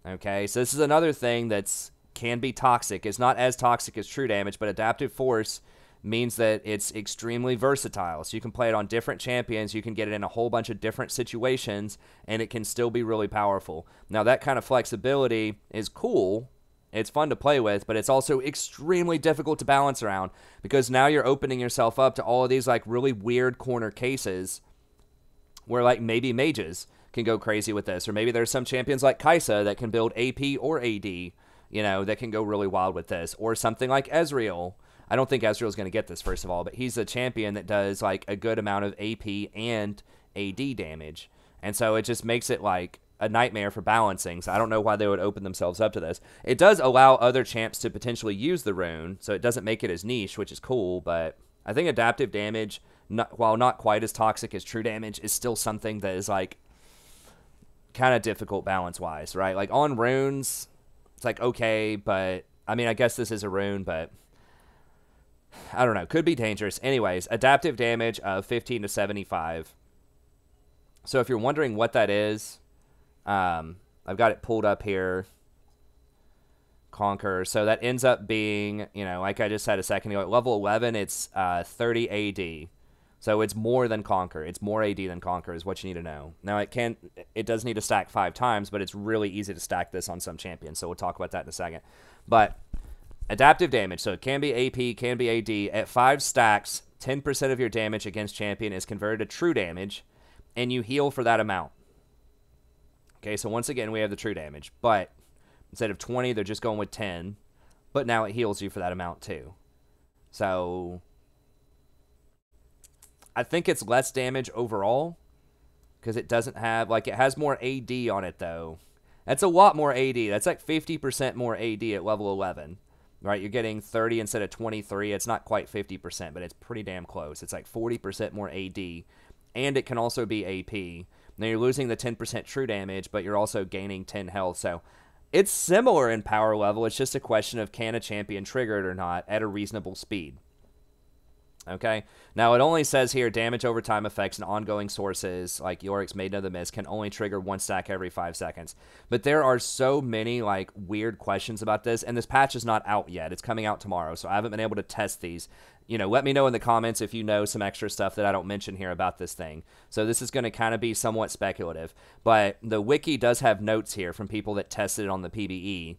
Okay, so this is another thing that's can be toxic. It's not as toxic as true damage, but adaptive force means that it's extremely versatile. So you can play it on different champions, you can get it in a whole bunch of different situations, and it can still be really powerful. Now that kind of flexibility is cool, it's fun to play with, but it's also extremely difficult to balance around, because now you're opening yourself up to all of these like really weird corner cases where like maybe mages can go crazy with this, or maybe there's some champions like Kaisa that can build AP or AD, that can go really wild with this. Or something like Ezreal. I don't think Ezreal's going to get this, first of all, but he's a champion that does, like, a good amount of AP and AD damage. And so it just makes it, like, a nightmare for balancing. So I don't know why they would open themselves up to this. It does allow other champs to potentially use the rune, so it doesn't make it as niche, which is cool, but I think adaptive damage, while not quite as toxic as true damage, is still something that is, like, kind of difficult balance-wise, right? Like, on runes... It's like, okay, but I mean, I guess this is a rune, but I don't know. Could be dangerous. Anyways, adaptive damage of 15 to 75. So if you're wondering what that is, I've got it pulled up here. Conqueror. So that ends up being, you know, like I just said a second ago, at level 11, it's 30 AD. So it's more than Conqueror. It's more AD than Conqueror is what you need to know. Now, it does need to stack 5 times, but it's really easy to stack this on some champions. So we'll talk about that in a second. But adaptive damage. So it can be AP, can be AD. At 5 stacks, 10% of your damage against champion is converted to true damage, and you heal for that amount. Okay, so once again, we have the true damage. But instead of 20, they're just going with 10. But now it heals you for that amount too. So I think it's less damage overall because it doesn't have, like, it has more AD on it, though. That's a lot more AD. That's like 50% more AD at level 11, right? You're getting 30 instead of 23. It's not quite 50%, but it's pretty damn close. It's like 40% more AD, and it can also be AP. Now, you're losing the 10% true damage, but you're also gaining 10 health, so it's similar in power level. It's just a question of can a champion trigger it or not at a reasonable speed. Okay, now it only says here damage over time effects and ongoing sources like Yorick's Maiden of the Mist can only trigger 1 stack every 5 seconds. But there are so many like weird questions about this, and this patch is not out yet. It's coming out tomorrow, so I haven't been able to test these. You know, let me know in the comments if you know some extra stuff that I don't mention here about this thing. So this is going to kind of be somewhat speculative, but the wiki does have notes here from people that tested it on the PvE.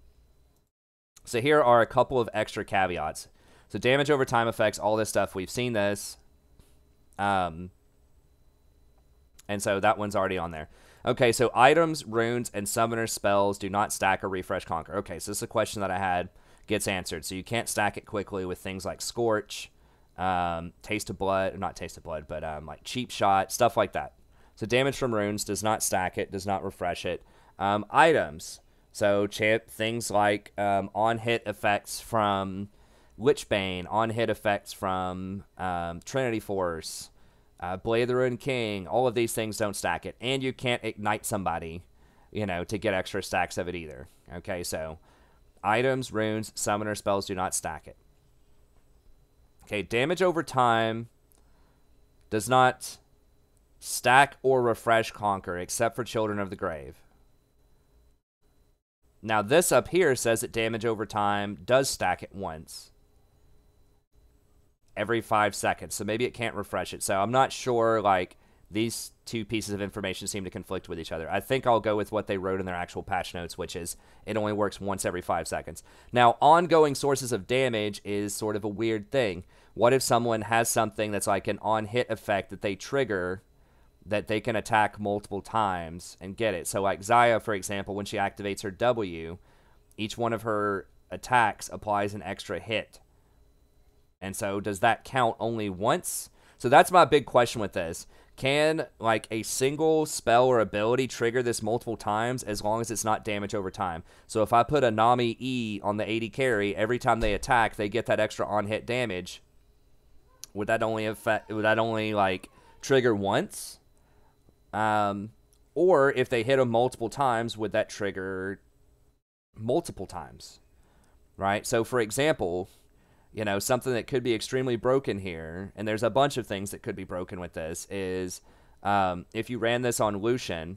So here are a couple of extra caveats. So damage over time effects, all this stuff, we've seen this. And so that one's already on there. Okay, so items, runes, and summoner spells do not stack or refresh Conquer. Okay, so this is a question that I had, gets answered. So you can't stack it quickly with things like Scorch, Taste of Blood, not Taste of Blood, but like Cheap Shot, stuff like that. So damage from runes does not stack it, does not refresh it. Items, so things like on-hit effects from Witchbane, on-hit effects from Trinity Force, Blade of the Ruined King, all of these things don't stack it. And you can't ignite somebody, you know, to get extra stacks of it either. Okay, so items, runes, summoner spells do not stack it. Okay, damage over time does not stack or refresh Conquer except for Children of the Grave. Now this up here says that damage over time does stack it once every 5 seconds, so maybe it can't refresh it. So I'm not sure, like, these two pieces of information seem to conflict with each other. I think I'll go with what they wrote in their actual patch notes, which is it only works once every 5 seconds. Now, ongoing sources of damage is sort of a weird thing. What if someone has something that's like an on-hit effect that they trigger that they can attack multiple times and get it? So like Xayah, for example, when she activates her W, each one of her attacks applies an extra hit. And so does that count only once? So that's my big question with this. Can, like, a single spell or ability trigger this multiple times as long as it's not damage over time? So if I put a Nami E on the AD carry, every time they attack, they get that extra on-hit damage. Would that only like trigger once? Or if they hit them multiple times, would that trigger multiple times? Right? So for example, you know, something that could be extremely broken here, and there's a bunch of things that could be broken with this, is if you ran this on Lucian,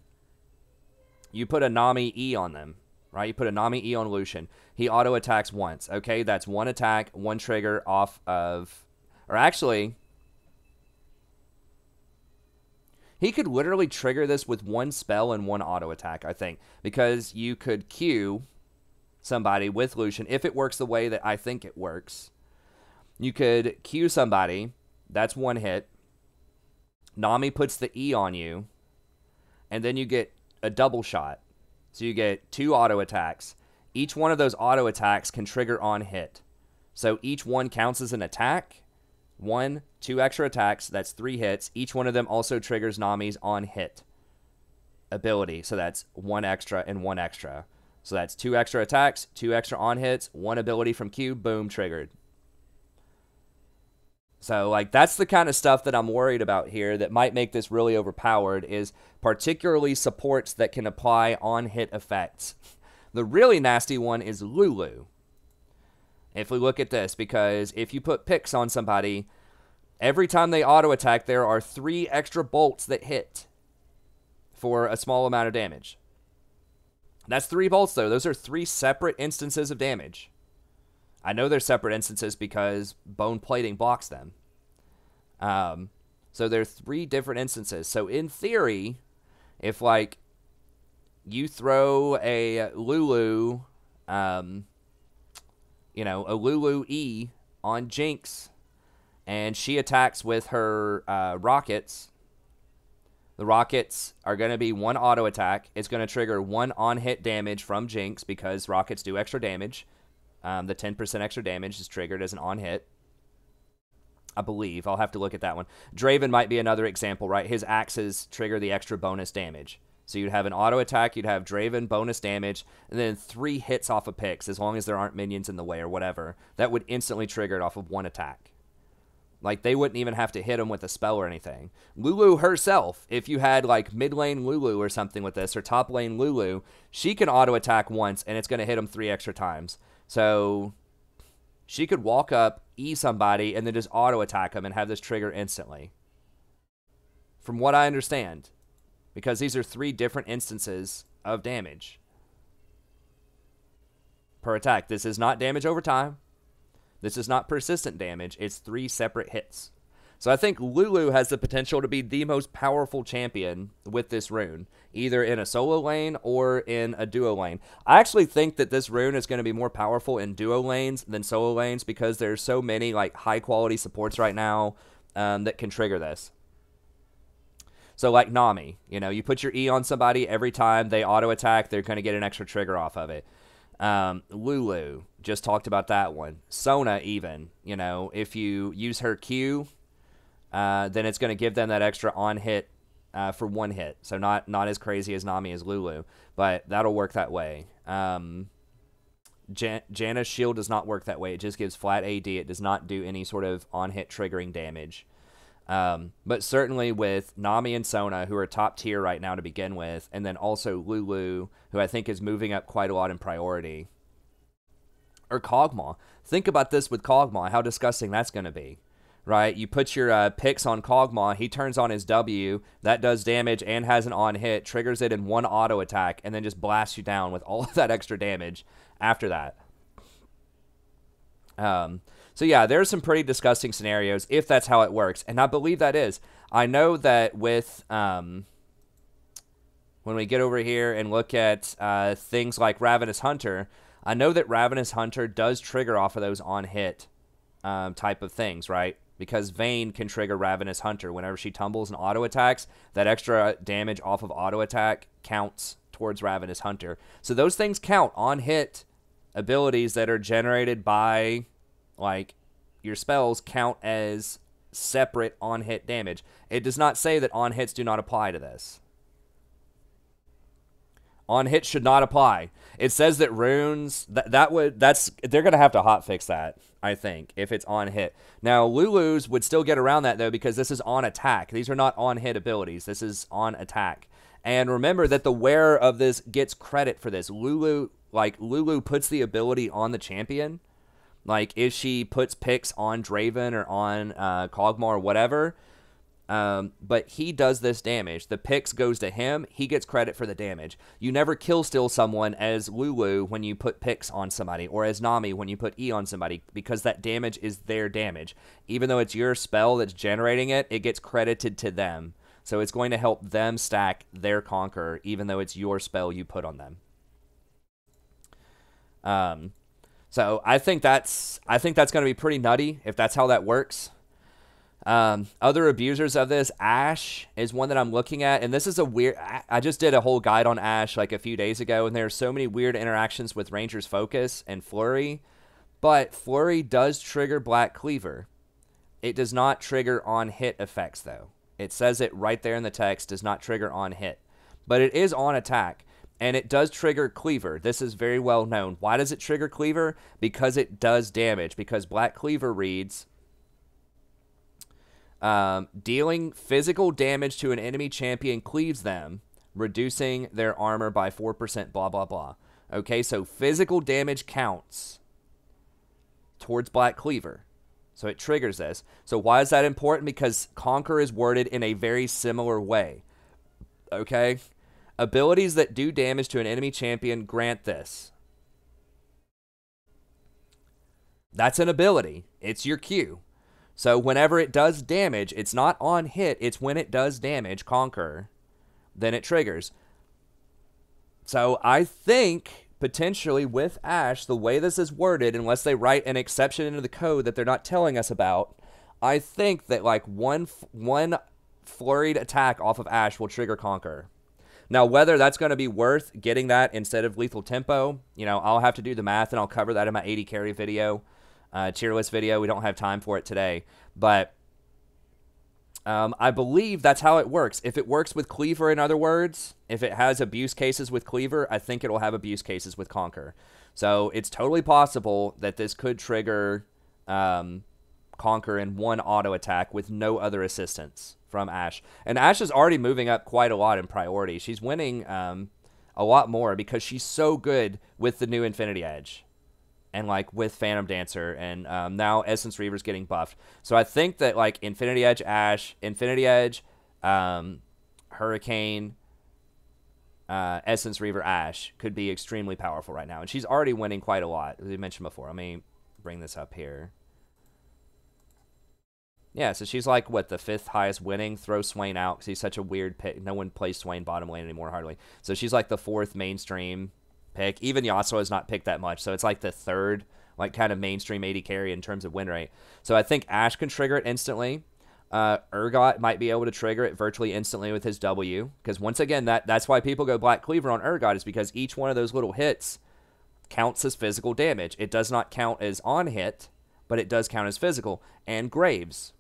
you put a Nami E on them, right? You put a Nami E on Lucian. He auto-attacks once, okay? That's one attack, one trigger off of... Or actually, he could literally trigger this with one spell and one auto-attack, I think, because you could Q somebody with Lucian, if it works the way that I think it works. You could Q somebody, that's one hit. Nami puts the E on you, and then you get a double shot. So you get 2 auto attacks. Each one of those auto attacks can trigger on hit. So each one counts as an attack. 1, 2 extra attacks, that's 3 hits. Each one of them also triggers Nami's on hit ability. So that's 1 extra and 1 extra. So that's 2 extra attacks, 2 extra on hits, 1 ability from Q, boom, triggered. So, like, that's the kind of stuff that I'm worried about here that might make this really overpowered, is particularly supports that can apply on-hit effects. The really nasty one is Lulu. if we look at this, because if you put picks on somebody, every time they auto attack, there are 3 extra bolts that hit for a small amount of damage. That's 3 bolts, though. Those are 3 separate instances of damage. I know they're separate instances because bone plating blocks them. So there are 3 different instances. So in theory, if like you throw a Lulu, you know, a Lulu E on Jinx, and she attacks with her rockets, the rockets are going to be 1 auto attack. It's going to trigger 1 on-hit damage from Jinx because rockets do extra damage. The 10% extra damage is triggered as an on-hit, I believe. I'll have to look at that one. Draven might be another example, right? His axes trigger the extra bonus damage. So you'd have an auto attack, you'd have Draven bonus damage, and then 3 hits off of picks, as long as there aren't minions in the way or whatever. That would instantly trigger it off of 1 attack. Like, they wouldn't even have to hit him with a spell or anything. Lulu herself, if you had, like, mid lane Lulu or something with this, or top lane Lulu, she can auto attack once, and it's going to hit him 3 extra times. So she could walk up, E somebody, and then just auto attack him and have this trigger instantly. From what I understand. Because these are 3 different instances of damage per attack. This is not damage over time. This is not persistent damage. It's 3 separate hits. So I think Lulu has the potential to be the most powerful champion with this rune, either in a solo lane or in a duo lane. I actually think that this rune is going to be more powerful in duo lanes than solo lanes because there's so many like high quality supports right now that can trigger this. So like Nami, you know, you put your E on somebody, every time they auto attack, they're going to get an extra trigger off of it. Lulu, just talked about that one. Sona even, you know, if you use her Q, then it's going to give them that extra on hit for 1 hit. So not as crazy as Nami as Lulu, but that'll work that way. Janna's shield does not work that way. It just gives flat AD. It does not do any sort of on hit triggering damage. But certainly with Nami and Sona, who are top tier right now to begin with, and then also Lulu, who I think is moving up quite a lot in priority. Or Kog'Maw. Think about this with Kog'Maw, how disgusting that's going to be. Right? You put your picks on Kog'Maw, he turns on his W, that does damage and has an on hit, triggers it in 1 auto attack, and then just blasts you down with all of that extra damage after that. So yeah, there's some pretty disgusting scenarios if that's how it works, and I believe that is. I know that with when we get over here and look at things like Ravenous Hunter, I know that Ravenous Hunter does trigger off of those on-hit type of things, right? Because Vayne can trigger Ravenous Hunter. Whenever she tumbles and auto-attacks, that extra damage off of auto-attack counts towards Ravenous Hunter. So those things count on-hit abilities that are generated by, like, your spells count as separate on-hit damage. It does not say that on-hits do not apply to this. On-hit should not apply. It says that runes, they're going to have to hotfix that, I think, if it's on-hit. Now, Lulu's would still get around that, though, because this is on-attack. These are not on-hit abilities. This is on-attack. And remember that the wearer of this gets credit for this. Lulu puts the ability on the champion. Like, if she puts picks on Draven or on Kog'Maw or whatever, but he does this damage. The picks goes to him. He gets credit for the damage. You never kill steal someone as Lulu when you put picks on somebody, or as Nami when you put E on somebody, because that damage is their damage. Even though it's your spell that's generating it, it gets credited to them. So it's going to help them stack their Conqueror, even though it's your spell you put on them. So I think that's going to be pretty nutty if that's how that works. Other abusers of this, Ashe is one that I'm looking at, and this is a weird. I just did a whole guide on Ashe like a few days ago, and there are so many weird interactions with Ranger's Focus and Flurry, but Flurry does trigger Black Cleaver. It does not trigger on hit effects though. It says it right there in the text, does not trigger on hit, but it is on attack. And it does trigger Cleaver. This is very well known. Why does it trigger Cleaver? Because it does damage. Because Black Cleaver reads, dealing physical damage to an enemy champion cleaves them, reducing their armor by 4%, blah, blah, blah. Okay, so physical damage counts. towards Black Cleaver. So it triggers this. So why is that important? Because Conqueror is worded in a very similar way. Okay? Abilities that do damage to an enemy champion grant this. That's an ability. It's your Q. So whenever it does damage, it's not on hit, it's when it does damage, Conqueror, then it triggers. So I think potentially with Ashe, the way this is worded, unless they write an exception into the code that they're not telling us about, I think that like one flurried attack off of Ashe will trigger Conqueror. Now, whether that's going to be worth getting that instead of lethal tempo, you know, I'll have to do the math, and I'll cover that in my 80 carry video, tier list video. We don't have time for it today, but I believe that's how it works. If it works with Cleaver, in other words, if it has abuse cases with Cleaver, I think it'll have abuse cases with Conqueror. So it's totally possible that this could trigger Conqueror in one auto attack with no other assistance from Ashe. And Ashe is already moving up quite a lot in priority. She's winning a lot more because she's so good with the new Infinity Edge. And like with Phantom Dancer, and now Essence Reaver's getting buffed. So I think that like Infinity Edge Ashe, Infinity Edge, Hurricane, Essence Reaver Ashe could be extremely powerful right now. And she's already winning quite a lot, as we mentioned before. Let me bring this up here. Yeah, so she's like, what, the 5th highest winning? Throw Swain out because he's such a weird pick. No one plays Swain bottom lane anymore, hardly. So she's like the 4th mainstream pick. Even Yasuo has not picked that much, so it's like the 3rd like kind of mainstream 80 carry in terms of win rate. So I think Ashe can trigger it instantly. Urgot might be able to trigger it virtually instantly with his W, because once again, that's why people go Black Cleaver on Urgot, is because each one of those little hits counts as physical damage. It does not count as on hit, but it does count as physical. And Graves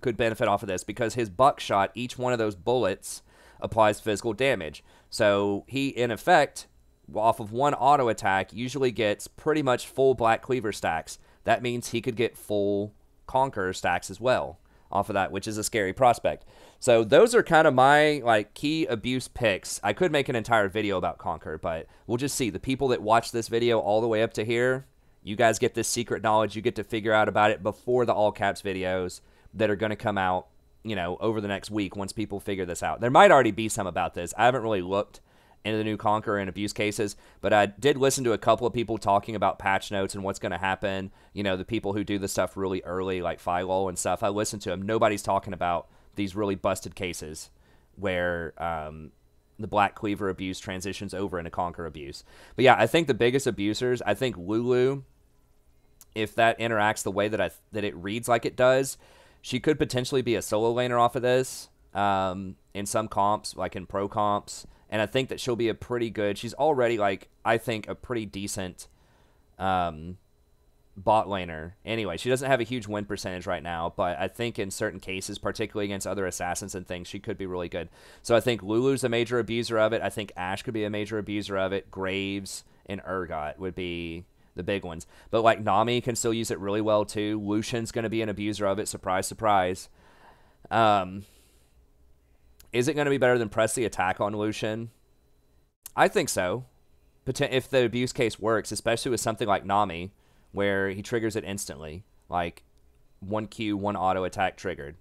could benefit off of this because his buckshot, each one of those bullets applies physical damage. So he, in effect, off of one auto attack, usually gets pretty much full Black Cleaver stacks. That means he could get full Conqueror stacks as well off of that, which is a scary prospect. So those are kind of my like key abuse picks. I could make an entire video about Conqueror, but we'll just see. The people that watch this video all the way up to here, you guys get this secret knowledge. You get to figure out about it before the all caps videos that are going to come out, you know, over the next week once people figure this out. There might already be some about this. I haven't really looked into the new Conqueror and abuse cases, but I did listen to a couple of people talking about patch notes and what's going to happen. You know, the people who do this stuff really early, like Philo and stuff. I listened to them. Nobody's talking about these really busted cases where the Black Cleaver abuse transitions over into Conqueror abuse. But yeah, I think the biggest abusers, I think Lulu, if that interacts the way that it reads like it does, she could potentially be a solo laner off of this in some comps, like in pro comps. And I think that she'll be a pretty good, she's already like, I think, a pretty decent bot laner. Anyway, she doesn't have a huge win percentage right now, but I think in certain cases, particularly against other assassins and things, she could be really good. So I think Lulu's a major abuser of it. I think Ashe could be a major abuser of it. Graves and Urgot would be the big ones. But like Nami can still use it really well too. Lucian's going to be an abuser of it. Surprise, surprise. Is it going to be better than press the attack on Lucian? I think so. If the abuse case works, especially with something like Nami, where he triggers it instantly, like 1Q, 1 auto attack triggered.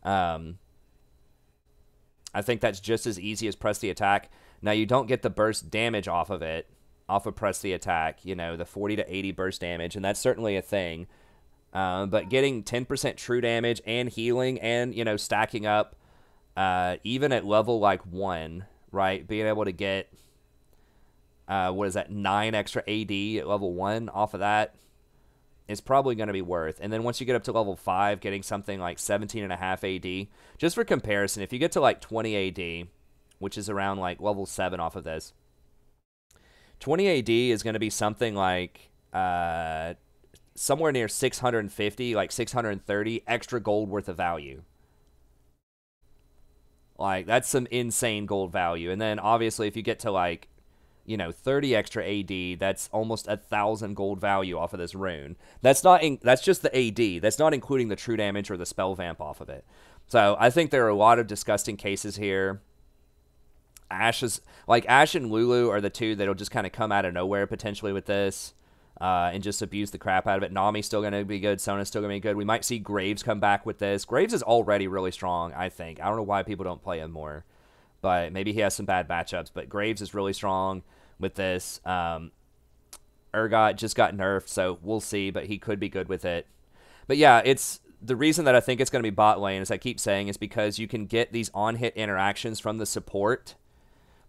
I think that's just as easy as press the attack. Now, you don't get the burst damage off of it, off of press the attack, you know, the 40 to 80 burst damage, and that's certainly a thing. But getting 10% true damage and healing and, you know, stacking up, even at level like 1, right? Being able to get, 9 extra AD at level 1 off of that is probably going to be worth. And then once you get up to level 5, getting something like 17.5 AD. Just for comparison, if you get to like 20 AD, which is around like level 7 off of this, 20 AD is going to be something like somewhere near 650, like 630 extra gold worth of value. Like, that's some insane gold value. And then, obviously, if you get to, like, you know, 30 extra AD, that's almost 1,000 gold value off of this rune. That's just the AD. That's not including the true damage or the spell vamp off of it. So, I think there are a lot of disgusting cases here. Ashe and Lulu are the two that'll just kind of come out of nowhere, potentially, with this. and just abuse the crap out of it. Nami's still going to be good. Sona's still going to be good. We might see Graves come back with this. Graves is already really strong, I think. I don't know why people don't play him more, but maybe he has some bad matchups. But Graves is really strong with this. Urgot just got nerfed, so we'll see, but he could be good with it. But yeah, it's the reason that I think it's going to be bot lane, as I keep saying, is because you can get these on-hit interactions from the support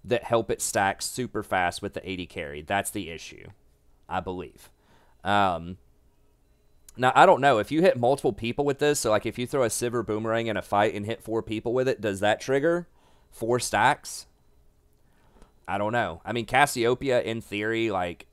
that help it stack super fast with the AD carry. That's the issue, I believe. Now, I don't know. If you hit multiple people with this, so like if you throw a Sivir boomerang in a fight and hit 4 people with it, does that trigger 4 stacks? I don't know. I mean, Cassiopeia, in theory, like,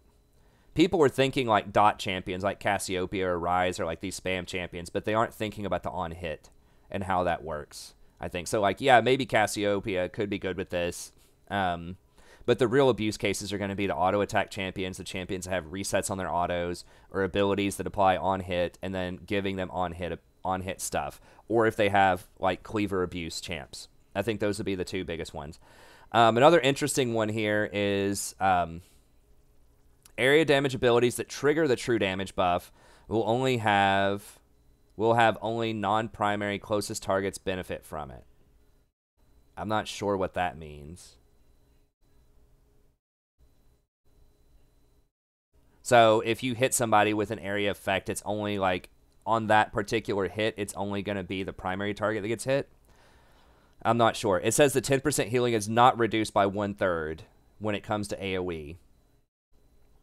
people were thinking like dot champions like Cassiopeia or Ryze or like these spam champions, but they aren't thinking about the on-hit and how that works, I think. So, like, yeah, maybe Cassiopeia could be good with this. But the real abuse cases are going to be the auto-attack champions, the champions that have resets on their autos or abilities that apply on-hit and then giving them on-hit stuff. Or if they have, like, cleaver abuse champs. I think those would be the 2 biggest ones. Another interesting one here is... area damage abilities that trigger the true damage buff will have only non-primary closest targets benefit from it. I'm not sure what that means. So if you hit somebody with an area effect, it's only like on that particular hit, it's only going to be the primary target that gets hit. I'm not sure. It says the 10% healing is not reduced by 1/3 when it comes to AoE.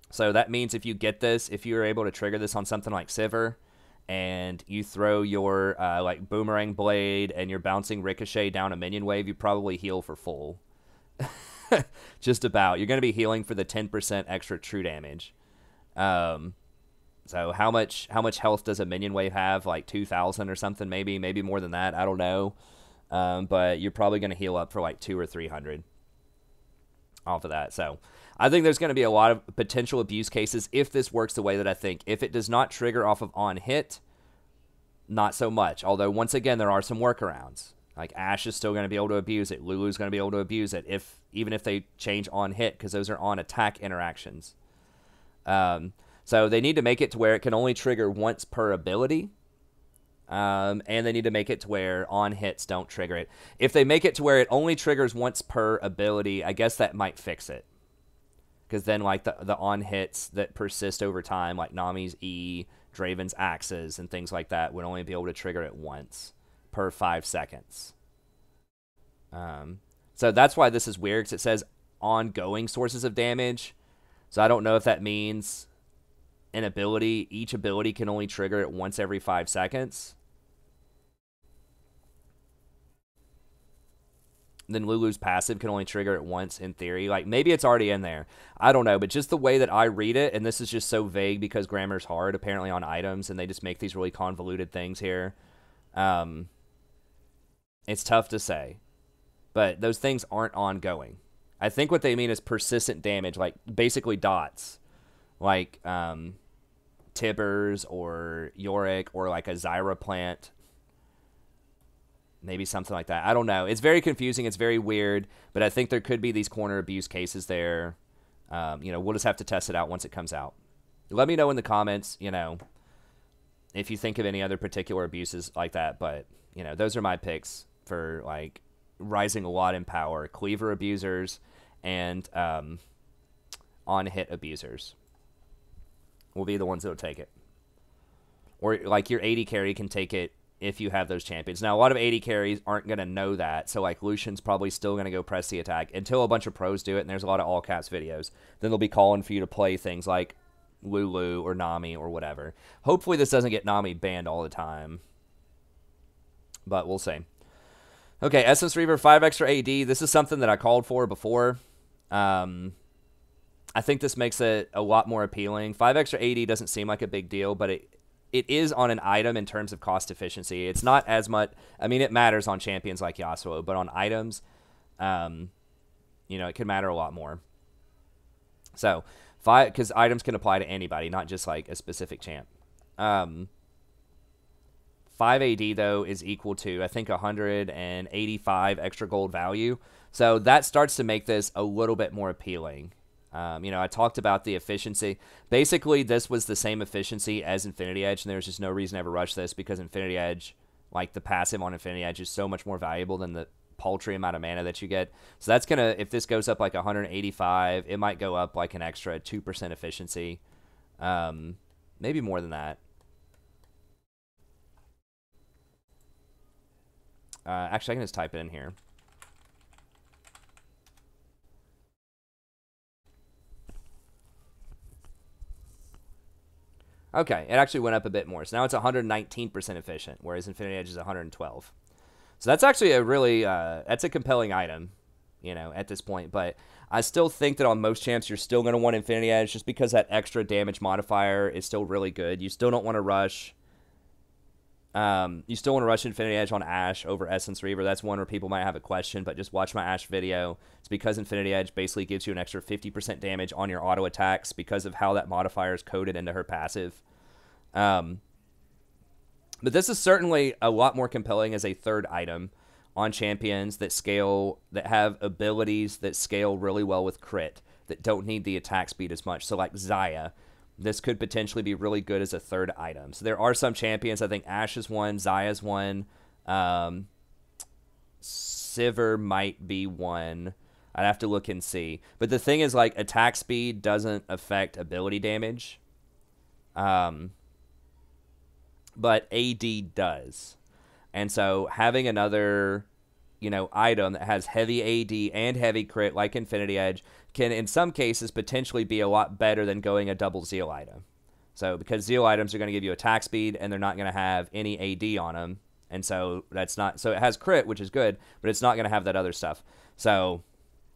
So that means if you get this, if you're able to trigger this on something like Sivir, and you throw your like boomerang blade and you're bouncing Ricochet down a minion wave, you probably heal for full. Just about. You're going to be healing for the 10% extra true damage. So how much health does a minion wave have? Like 2,000 or something, maybe more than that. I don't know. But you're probably going to heal up for like 200 or 300 off of that. So I think there's going to be a lot of potential abuse cases if this works the way that I think. If it does not trigger off of on hit, not so much. Although, once again, there are some workarounds. Like, Ashe is still going to be able to abuse it. Lulu's going to be able to abuse it, even if they change on hit, because those are on attack interactions. So they need to make it to where it can only trigger once per ability. And they need to make it to where on hits don't trigger it. If they make it to where it only triggers once per ability, I guess that might fix it. Because then, like, the on hits that persist over time, like Nami's E, Draven's axes, and things like that, would only be able to trigger it once per 5 seconds. So that's why this is weird, because it says ongoing sources of damage. So I don't know if that means an ability, each ability can only trigger it once every 5 seconds. Then Lulu's passive can only trigger it once in theory. Like, maybe it's already in there. I don't know, but just the way that I read it, and this is just so vague because grammar's hard apparently on items, and they just make these really convoluted things here. It's tough to say. But those things aren't ongoing. I think what they mean is persistent damage, like basically dots. Like Tibbers or Yorick or like a Zyra plant. Maybe something like that. I don't know. It's very confusing. It's very weird. But I think there could be these corner abuse cases there. We'll just have to test it out once it comes out. Let me know in the comments, if you think of any other particular abuses like that. But, those are my picks for, like, rising a lot in power. Cleaver abusers and on-hit abusers will be the ones that will take it. Or, like, your AD carry can take it if you have those champions. Now, a lot of AD carries aren't going to know that, so, like, Lucian's probably still going to go press the attack until a bunch of pros do it, and there's a lot of all-caps videos. Then they'll be calling for you to play things like Lulu or Nami or whatever. Hopefully this doesn't get Nami banned all the time, but we'll see. Okay, Essence Reaver, 5 extra AD. This is something that I called for before. I think this makes it a lot more appealing. 5 extra AD doesn't seem like a big deal, but it is on an item in terms of cost efficiency. It's not as much. I mean, it matters on champions like Yasuo, but on items, it can matter a lot more. So, 5, because items can apply to anybody, not just like a specific champ. 5 AD, though, is equal to, I think, 185 extra gold value. So that starts to make this a little bit more appealing. You know, I talked about the efficiency. Basically, this was the same efficiency as Infinity Edge, and there's just no reason to ever rush this because Infinity Edge, like the passive on Infinity Edge, is so much more valuable than the paltry amount of mana that you get. So that's going to, if this goes up like 185, it might go up like an extra 2% efficiency. Maybe more than that. Actually, I can just type it in here. Okay, it actually went up a bit more. So now it's 119% efficient, whereas Infinity Edge is 112. So that's actually a really, that's a compelling item, you know, at this point. But I still think that on most champs, you're still going to want Infinity Edge just because that extra damage modifier is still really good. You still don't want to rush. You still want to rush Infinity Edge on Ashe over Essence Reaver. That's one where people might have a question, but just watch my Ashe video. It's because Infinity Edge basically gives you an extra 50% damage on your auto attacks because of how that modifier is coded into her passive. But this is certainly a lot more compelling as a third item on champions that scale, that have abilities that scale really well with crit, that don't need the attack speed as much. So like Xayah, this could potentially be really good as a third item. So there are some champions, I think Ashe is one, Xayah's one, Sivir might be one. I'd have to look and see. But the thing is, like, attack speed doesn't affect ability damage. But AD does. And so having another, you know, item that has heavy AD and heavy crit like Infinity Edge can, in some cases, potentially be a lot better than going a double Zeal item. So, because Zeal items are going to give you attack speed, and they're not going to have any AD on them. And so, that's not... So, it has crit, which is good, but it's not going to have that other stuff. So,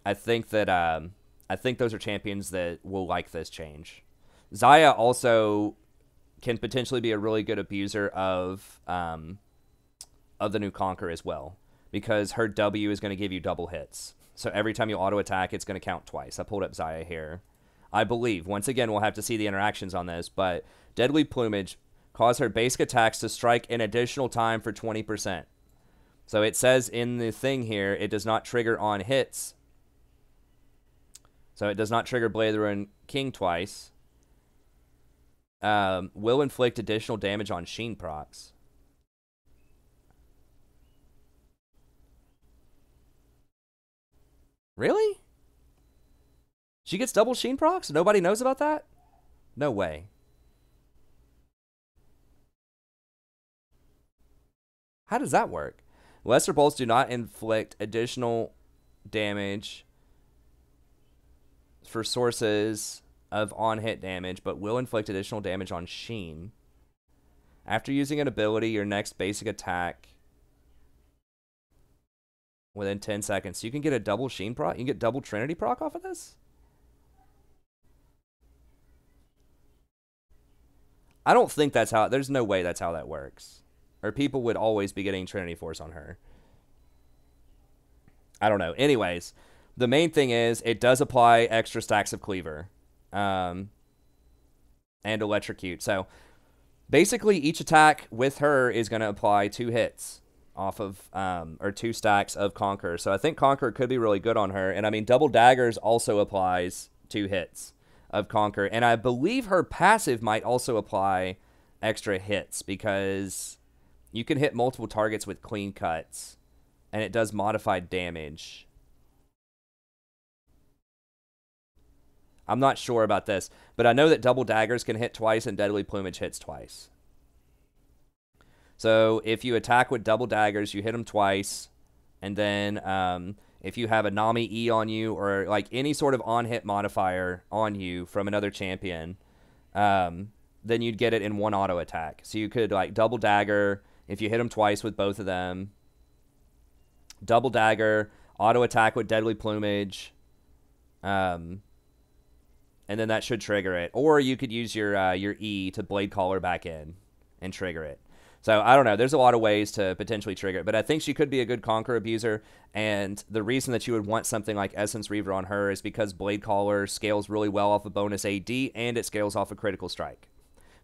I think that... I think those are champions that will like this change. Xayah also can potentially be a really good abuser of the new Conqueror as well, because her W is going to give you double hits. So every time you auto attack, it's going to count twice. I pulled up Xayah here. I believe, once again, we'll have to see the interactions on this, but Deadly Plumage cause her basic attacks to strike an additional time for 20%. So it says in the thing here, it does not trigger on hits. So it does not trigger Blade of the Ruined King twice. Will inflict additional damage on Sheen procs. Really? She gets double Sheen procs? Nobody knows about that? No way. How does that work? Lesser bolts do not inflict additional damage for sources of on-hit damage, but will inflict additional damage on Sheen. After using an ability, your next basic attack within 10 seconds. So you can get a double Sheen proc? You can get double Trinity proc off of this? I don't think that's how... There's no way that's how that works. Or people would always be getting Trinity Force on her. I don't know. Anyways, the main thing is it does apply extra stacks of Cleaver. And Electrocute. So basically each attack with her is going to apply 2 hits off of, or 2 stacks of Conqueror. So I think Conqueror could be really good on her. And I mean, Double Daggers also applies 2 hits of Conqueror. And I believe her passive might also apply extra hits because you can hit multiple targets with clean cuts. And it does modified damage. I'm not sure about this, but I know that Double Daggers can hit twice and Deadly Plumage hits twice. So if you attack with Double Daggers, you hit them twice, and then if you have a Nami E on you or like any sort of on-hit modifier on you from another champion, then you'd get it in 1 auto attack. So you could like Double Dagger if you hit them twice with both of them. Double Dagger, auto attack with Deadly Plumage, and then that should trigger it. Or you could use your E to Blade Caller back in and trigger it. So, I don't know. There's a lot of ways to potentially trigger it. But I think she could be a good Conqueror abuser. And the reason that you would want something like Essence Reaver on her is because Blade Caller scales really well off of bonus AD, and it scales off of Critical Strike.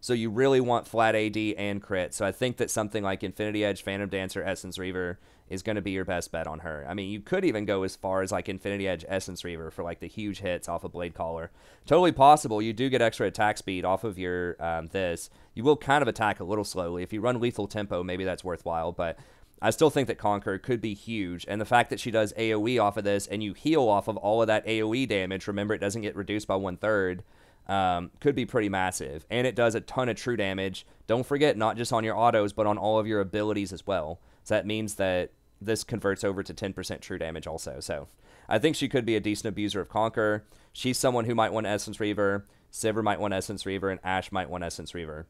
So you really want flat AD and crit. So I think that something like Infinity Edge, Phantom Dancer, Essence Reaver is going to be your best bet on her. I mean, you could even go as far as like Infinity Edge Essence Reaver for like the huge hits off of Blade Caller. Totally possible. You do get extra attack speed off of your this. You will kind of attack a little slowly. If you run Lethal Tempo, maybe that's worthwhile, but I still think that Conqueror could be huge, and the fact that she does AoE off of this and you heal off of all of that AoE damage, remember it doesn't get reduced by 1/3, could be pretty massive. And it does a ton of true damage. Don't forget, not just on your autos, but on all of your abilities as well. So that means that this converts over to 10% true damage also. So I think she could be a decent abuser of Conqueror. She's someone who might want Essence Reaver, Sivir might want Essence Reaver, and Ashe might want Essence Reaver,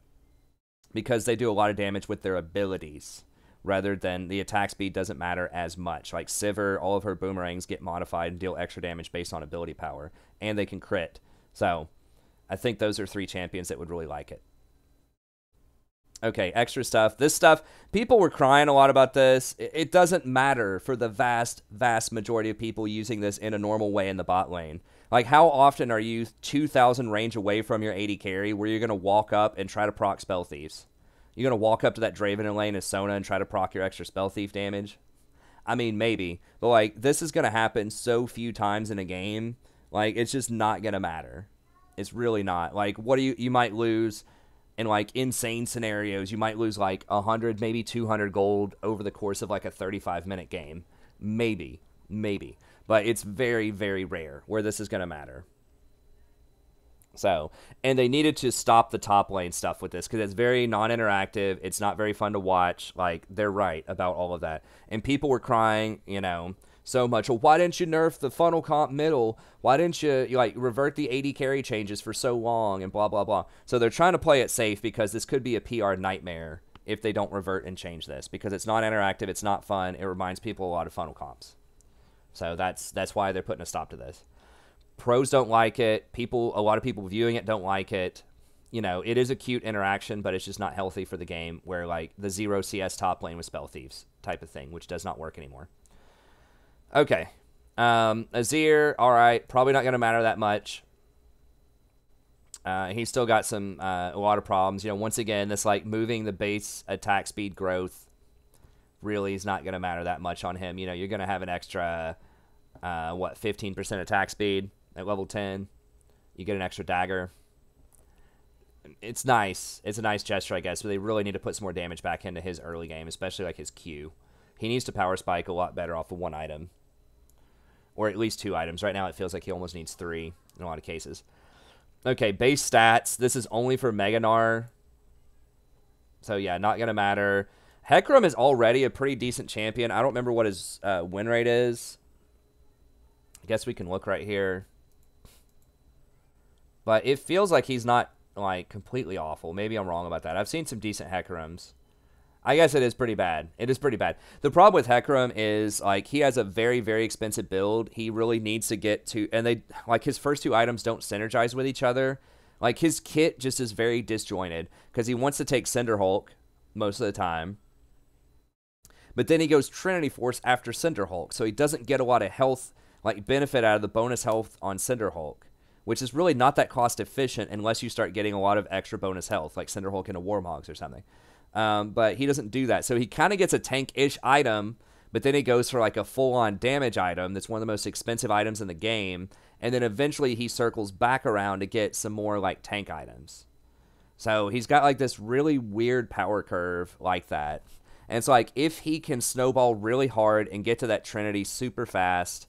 because they do a lot of damage with their abilities, rather than the attack speed doesn't matter as much. Like Sivir, all of her boomerangs get modified and deal extra damage based on ability power, and they can crit. So I think those are 3 champions that would really like it. Okay, extra stuff. This stuff, people were crying a lot about this. It doesn't matter for the vast, vast majority of people using this in a normal way in the bot lane. Like, how often are you 2,000 range away from your AD carry where you're going to walk up and try to proc Spell Thieves? You're going to walk up to that Draven in lane as Sona and try to proc your extra Spell Thief damage? I mean, maybe. But, like, this is going to happen so few times in a game. Like, it's just not going to matter. It's really not. Like, what do you might lose in, like, insane scenarios. You might lose, like, 100, maybe 200 gold over the course of, like, a 35-minute game. Maybe. Maybe. But it's very, very rare where this is going to matter. So, and they needed to stop the top lane stuff with this because it's very non-interactive. It's not very fun to watch. Like, they're right about all of that. And people were crying, you know, so much. Well, why didn't you nerf the funnel comp middle? Why didn't you like revert the AD carry changes for so long and blah, blah, blah. So they're trying to play it safe because this could be a PR nightmare if they don't revert and change this, because it's not interactive. It's not fun. It reminds people a lot of funnel comps. So that's why they're putting a stop to this. Pros don't like it. A lot of people viewing it don't like it. You know, it is a cute interaction, but it's just not healthy for the game, where like the 0 CS top lane with Spell Thieves type of thing, which does not work anymore. Okay. Azir, all right, probably not going to matter that much. He's still got a lot of problems. You know, once again, this like moving the base attack speed growth really is not going to matter that much on him. You know, you're going to have an extra, 15% attack speed at level 10. You get an extra dagger. It's nice. It's a nice gesture, I guess, but they really need to put some more damage back into his early game, especially like his Q. He needs to power spike a lot better off of 1 item. Or at least 2 items. Right now it feels like he almost needs 3 in a lot of cases. Okay, base stats. This is only for Mega Gnar. So yeah, not going to matter. Hecarim is already a pretty decent champion. I don't remember what his win rate is. I guess we can look right here. But it feels like he's not like completely awful. Maybe I'm wrong about that. I've seen some decent Hecarims. I guess it is pretty bad. It is pretty bad. The problem with Hecarim is, like, he has a very, very expensive build. He really needs to get to, and they, like, his first 2 items don't synergize with each other. Like, his kit just is very disjointed because he wants to take Cinderhulk most of the time. But then he goes Trinity Force after Cinderhulk, so he doesn't get a lot of health, like, benefit out of the bonus health on Cinderhulk, which is really not that cost efficient unless you start getting a lot of extra bonus health, like Cinderhulk into Warmogs or something. But he doesn't do that. So he kind of gets a tank-ish item, but then he goes for like a full-on damage item that's one of the most expensive items in the game, and then eventually he circles back around to get some more like tank items. So he's got like this really weird power curve like that. And it's like if he can snowball really hard and get to that Trinity super fast,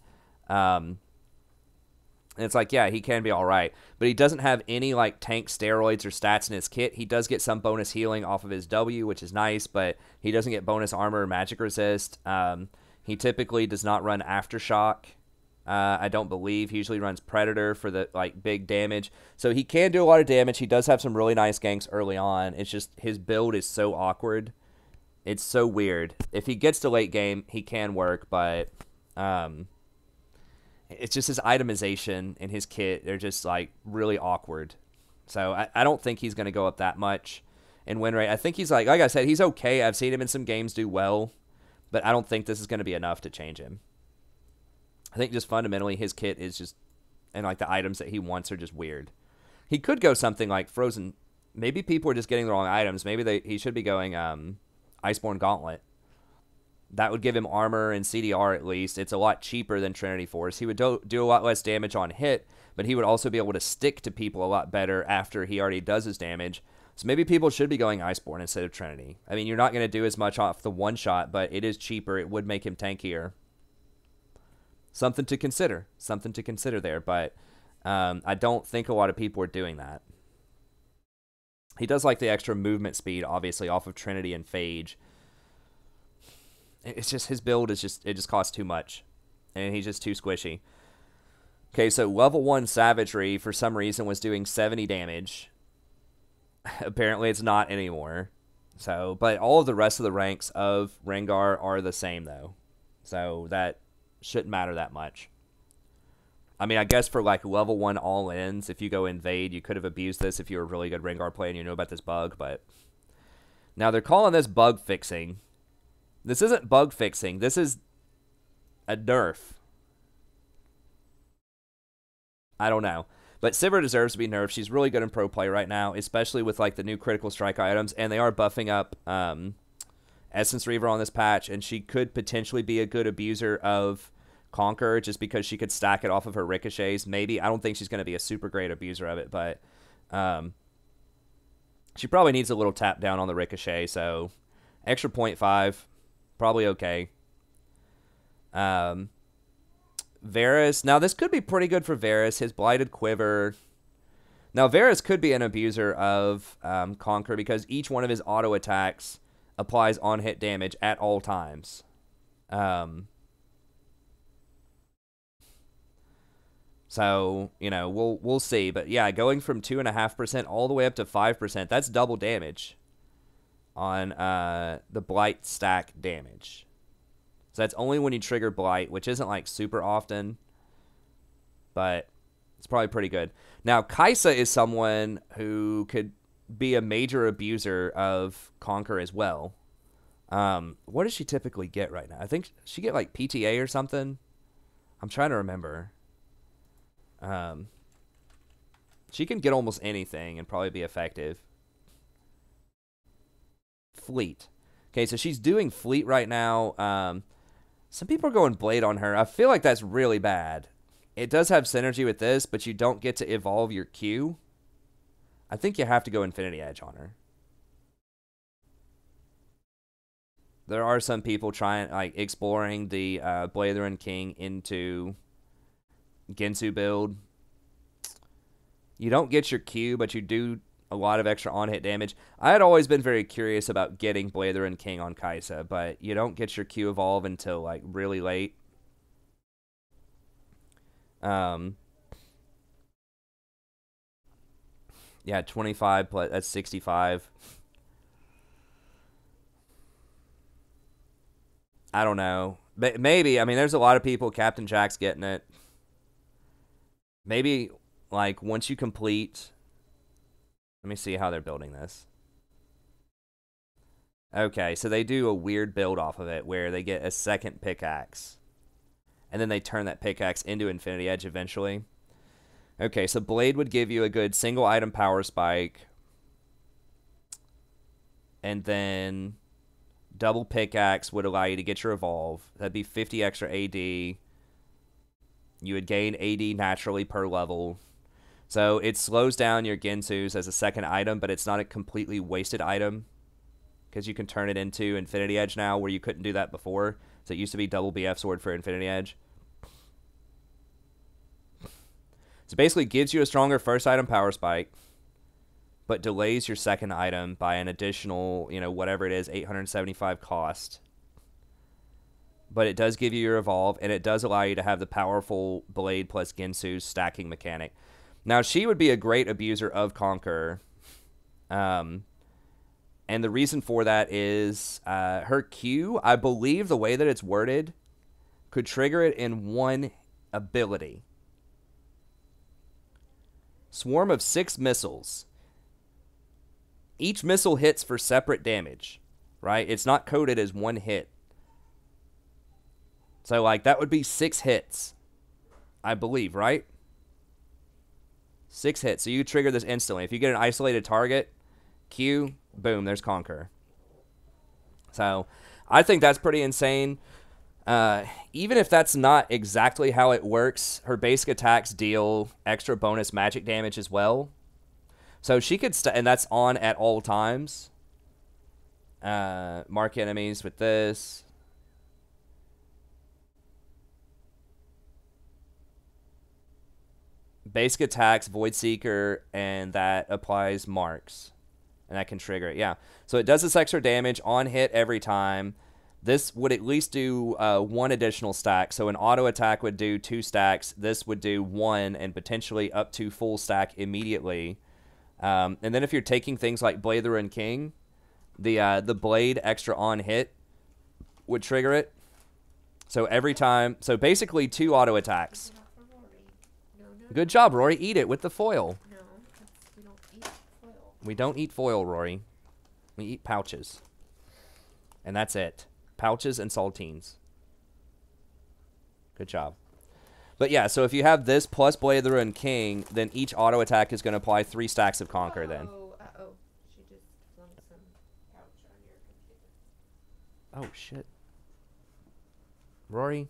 and it's like, yeah, he can be all right. But he doesn't have any, like, tank steroids or stats in his kit. He does get some bonus healing off of his W, which is nice, but he doesn't get bonus armor or magic resist. He typically does not run Aftershock. I don't believe. He usually runs Predator for the, like, big damage. So he can do a lot of damage. He does have some really nice ganks early on. It's just his build is so awkward. It's so weird. If he gets to late game, he can work, but it's just his itemization and his kit. They're just, like, really awkward. So I don't think he's going to go up that much in win rate. I think he's, like I said, he's okay. I've seen him in some games do well, but I don't think this is going to be enough to change him. I think just fundamentally his kit is just, and, like, the items that he wants are just weird. He could go something like Frozen. Maybe people are just getting the wrong items. Maybe he should be going Iceborne Gauntlet. That would give him armor and CDR at least. It's a lot cheaper than Trinity Force. He would do a lot less damage on hit, but he would also be able to stick to people a lot better after he already does his damage. So maybe people should be going Iceborne instead of Trinity. I mean, you're not going to do as much off the one shot, but it is cheaper. It would make him tankier. Something to consider. Something to consider there, but I don't think a lot of people are doing that. He does like the extra movement speed, obviously, off of Trinity and Phage. It's just, his build is just, it just costs too much. And he's just too squishy. Okay, so level 1 Savagery, for some reason, was doing 70 damage. Apparently it's not anymore. So, but all of the rest of the ranks of Rengar are the same, though. So that shouldn't matter that much. I mean, I guess for like level 1 all-ins, if you go invade, you could have abused this if you were a really good Rengar player and you know about this bug, but now they're calling this bug fixing. This isn't bug fixing. This is a nerf. I don't know. But Sivir deserves to be nerfed. She's really good in pro play right now, especially with like the new critical strike items, and they are buffing up Essence Reaver on this patch, and she could potentially be a good abuser of Conqueror just because she could stack it off of her ricochets. Maybe. I don't think she's going to be a super great abuser of it, but she probably needs a little tap down on the ricochet, so extra 0.5, probably okay. Varus. Now, this could be pretty good for Varus. His Blighted Quiver. Now, Varus could be an abuser of Conqueror because each one of his auto attacks applies on-hit damage at all times. So, you know, we'll see. But, yeah, going from 2.5% all the way up to 5%, that's double damage on the Blight stack damage. So that's only when you trigger Blight, which isn't, like, super often. But it's probably pretty good. Now, Kai'Sa is someone who could be a major abuser of Conqueror as well. What does she typically get right now? I think she get, like, PTA or something. I'm trying to remember. She can get almost anything and probably be effective. Fleet. Okay, so she's doing Fleet right now. Some people are going Blade on her. I feel like that's really bad. It does have synergy with this, but you don't get to evolve your Q. I think you have to go Infinity Edge on her. There are some people trying, like, exploring the Blatherin King into Gensu build. You don't get your Q, but you do a lot of extra on-hit damage. I had always been very curious about getting Blatherin King on Kai'Sa, but you don't get your Q evolve until, like, really late. Yeah, 25 plus, that's 65. I don't know. Maybe, I mean, there's a lot of people, Captain Jack's getting it. Maybe, like, once you complete... Let me see how they're building this. Okay, so they do a weird build off of it where they get a second pickaxe. And then they turn that pickaxe into Infinity Edge eventually. Okay, so Blade would give you a good single item power spike. And then double pickaxe would allow you to get your evolve. That'd be 50 extra AD. You would gain AD naturally per level. So it slows down your Gensus as a second item, but it's not a completely wasted item because you can turn it into Infinity Edge now where you couldn't do that before. So it used to be double BF sword for Infinity Edge. So basically gives you a stronger first item power spike, but delays your second item by an additional, you know, whatever it is, 875 cost. But it does give you your evolve, and it does allow you to have the powerful Blade plus Gensu stacking mechanic. Now, she would be a great abuser of Conqueror. And the reason for that is her Q, I believe the way that it's worded, could trigger it in one ability. Swarm of 6 missiles. Each missile hits for separate damage, right? It's not coded as one hit. So, like, that would be 6 hits, I believe, right? 6 hits. So you trigger this instantly. If you get an isolated target, Q, boom, there's Conqueror. So I think that's pretty insane. Even if that's not exactly how it works, her basic attacks deal extra bonus magic damage as well. So she could, and that's on at all times. Mark enemies with this. Basic attacks, Void Seeker, and that applies marks. And that can trigger it, yeah. So it does this extra damage on hit every time. This would at least do 1 additional stack. So an auto attack would do 2 stacks. This would do 1 and potentially up to full stack immediately. And then if you're taking things like Blade the Ruined King, the blade extra on hit would trigger it. So every time, so basically 2 auto attacks. Good job, Rory. Eat it with the foil. No, we don't eat foil. We don't eat foil, Rory. We eat pouches. And that's it. Pouches and saltines. Good job. But yeah, so if you have this plus Blade of the Ruined King, then each auto attack is going to apply 3 stacks of Conqueror then. Uh-oh. She just flung some pouch on your computer. Oh, shit. Rory?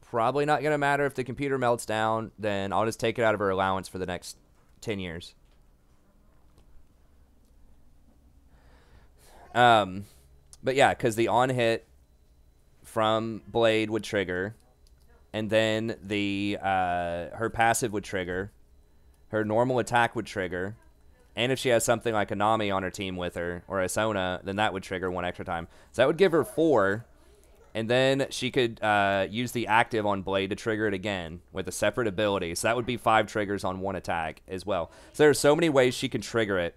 Probably not going to matter if the computer melts down. Then I'll just take it out of her allowance for the next 10 years. But yeah, because the on-hit from Blade would trigger. And then the her passive would trigger. Her normal attack would trigger. And if she has something like a Nami on her team with her, or a Sona, then that would trigger 1 extra time. So that would give her 4. And then she could use the active on Blade to trigger it again with a separate ability. So that would be 5 triggers on 1 attack as well. So there are so many ways she can trigger it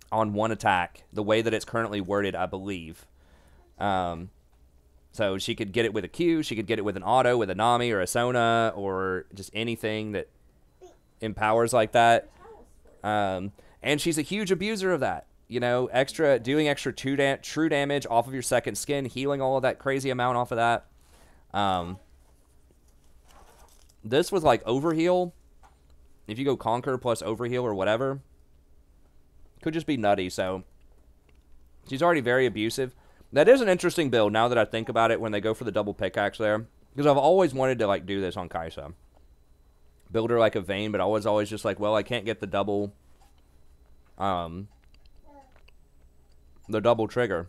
on 1 attack, the way that it's currently worded, I believe. So she could get it with a Q, she could get it with an auto, with a Nami or a Sona, or just anything that empowers like that. And she's a huge abuser of that. You know, doing extra true damage off of your second skin, healing all of that crazy amount off of that. This was like overheal. If you go Conquer plus overheal or whatever, could just be nutty. So she's already very abusive. That is an interesting build now that I think about it when they go for the double pickaxe there. Because I've always wanted to like do this on Kai'Sa. Build her like a Vayne, but I was always just like, well, I can't get the double trigger.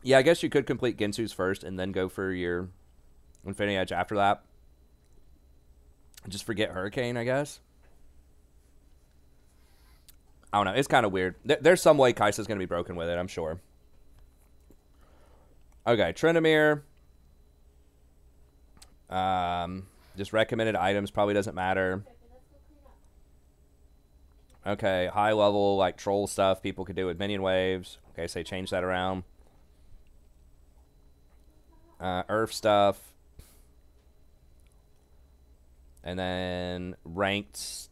Yeah, I guess you could complete Ginsu's first and then go for your Infinity Edge after that. Just forget Hurricane, I guess. I don't know. It's kind of weird. There's some way Kai'Sa's going to be broken with it, I'm sure. Okay, Tryndamere. Just recommended items probably doesn't matter. Okay, high level, like troll stuff people could do with minion waves. Okay, so they change that around. Earth stuff. And then ranked,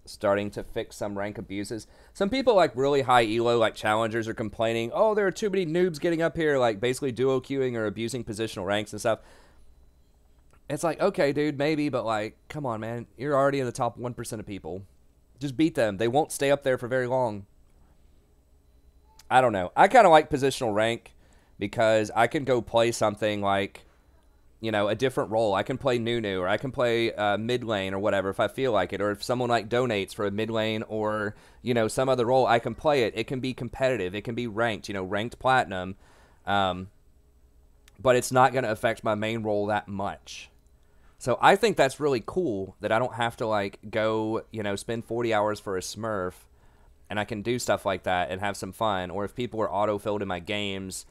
starting to fix some rank abuses. Some people like really high elo, like challengers, are complaining, oh, there are too many noobs getting up here, like basically duo queuing or abusing positional ranks and stuff. It's like, okay, dude, maybe, but like, come on, man. You're already in the top 1% of people. Just beat them. They won't stay up there for very long. I don't know. I kind of like positional rank because I can go play something like, you know, a different role. I can play Nunu, or I can play mid lane or whatever if I feel like it. Or if someone like donates for a mid lane or, you know, some other role, I can play it. It can be competitive. It can be ranked, you know, ranked platinum. But it's not going to affect my main role that much. So I think that's really cool that I don't have to, like, go, you know, spend 40 hours for a Smurf, and I can do stuff like that and have some fun. Or if people are auto-filled in my games,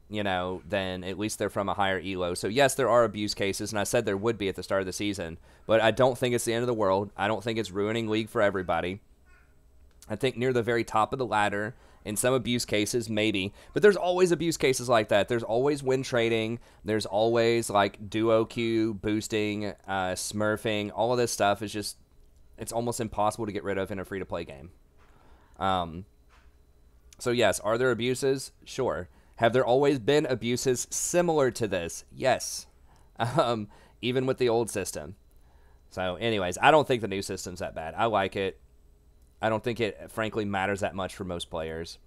you know, then at least they're from a higher elo. So, yes, there are abuse cases, and I said there would be at the start of the season. But I don't think it's the end of the world. I don't think it's ruining League for everybody. I think near the very top of the ladder, in some abuse cases, maybe. But there's always abuse cases like that. There's always win trading. There's always, like, duo queue, boosting, smurfing. All of this stuff is just, it's almost impossible to get rid of in a free-to-play game. So, yes, are there abuses? Sure. Have there always been abuses similar to this? Yes. Even with the old system. So, anyways, I don't think the new system's that bad. I like it. I don't think it, frankly, matters that much for most players.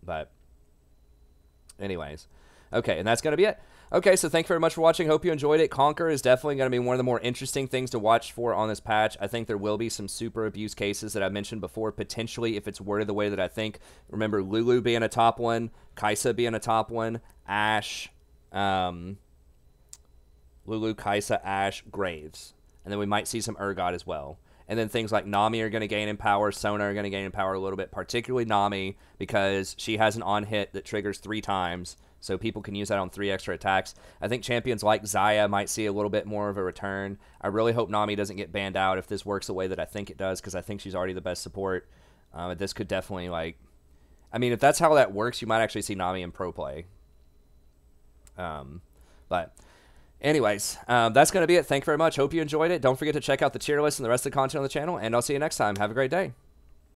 But anyways, okay, and that's going to be it. Okay, so thank you very much for watching. Hope you enjoyed it. Conqueror is definitely going to be one of the more interesting things to watch for on this patch. I think there will be some super abuse cases that I mentioned before, potentially, if it's worded the way that I think. Remember, Lulu being a top one, Kai'Sa being a top one, Ashe, Lulu, Kai'Sa, Ashe, Graves. And then we might see some Urgot as well. And then things like Nami are going to gain in power, Sona are going to gain in power a little bit, particularly Nami, because she has an on-hit that triggers 3 times, so people can use that on 3 extra attacks. I think champions like Xayah might see a little bit more of a return. I really hope Nami doesn't get banned out if this works the way that I think it does, because I think she's already the best support. This could definitely, like... I mean, if that's how that works, you might actually see Nami in pro play. But... anyways, that's going to be it. Thank you very much. Hope you enjoyed it. Don't forget to check out the tier list and the rest of the content on the channel, and I'll see you next time. Have a great day.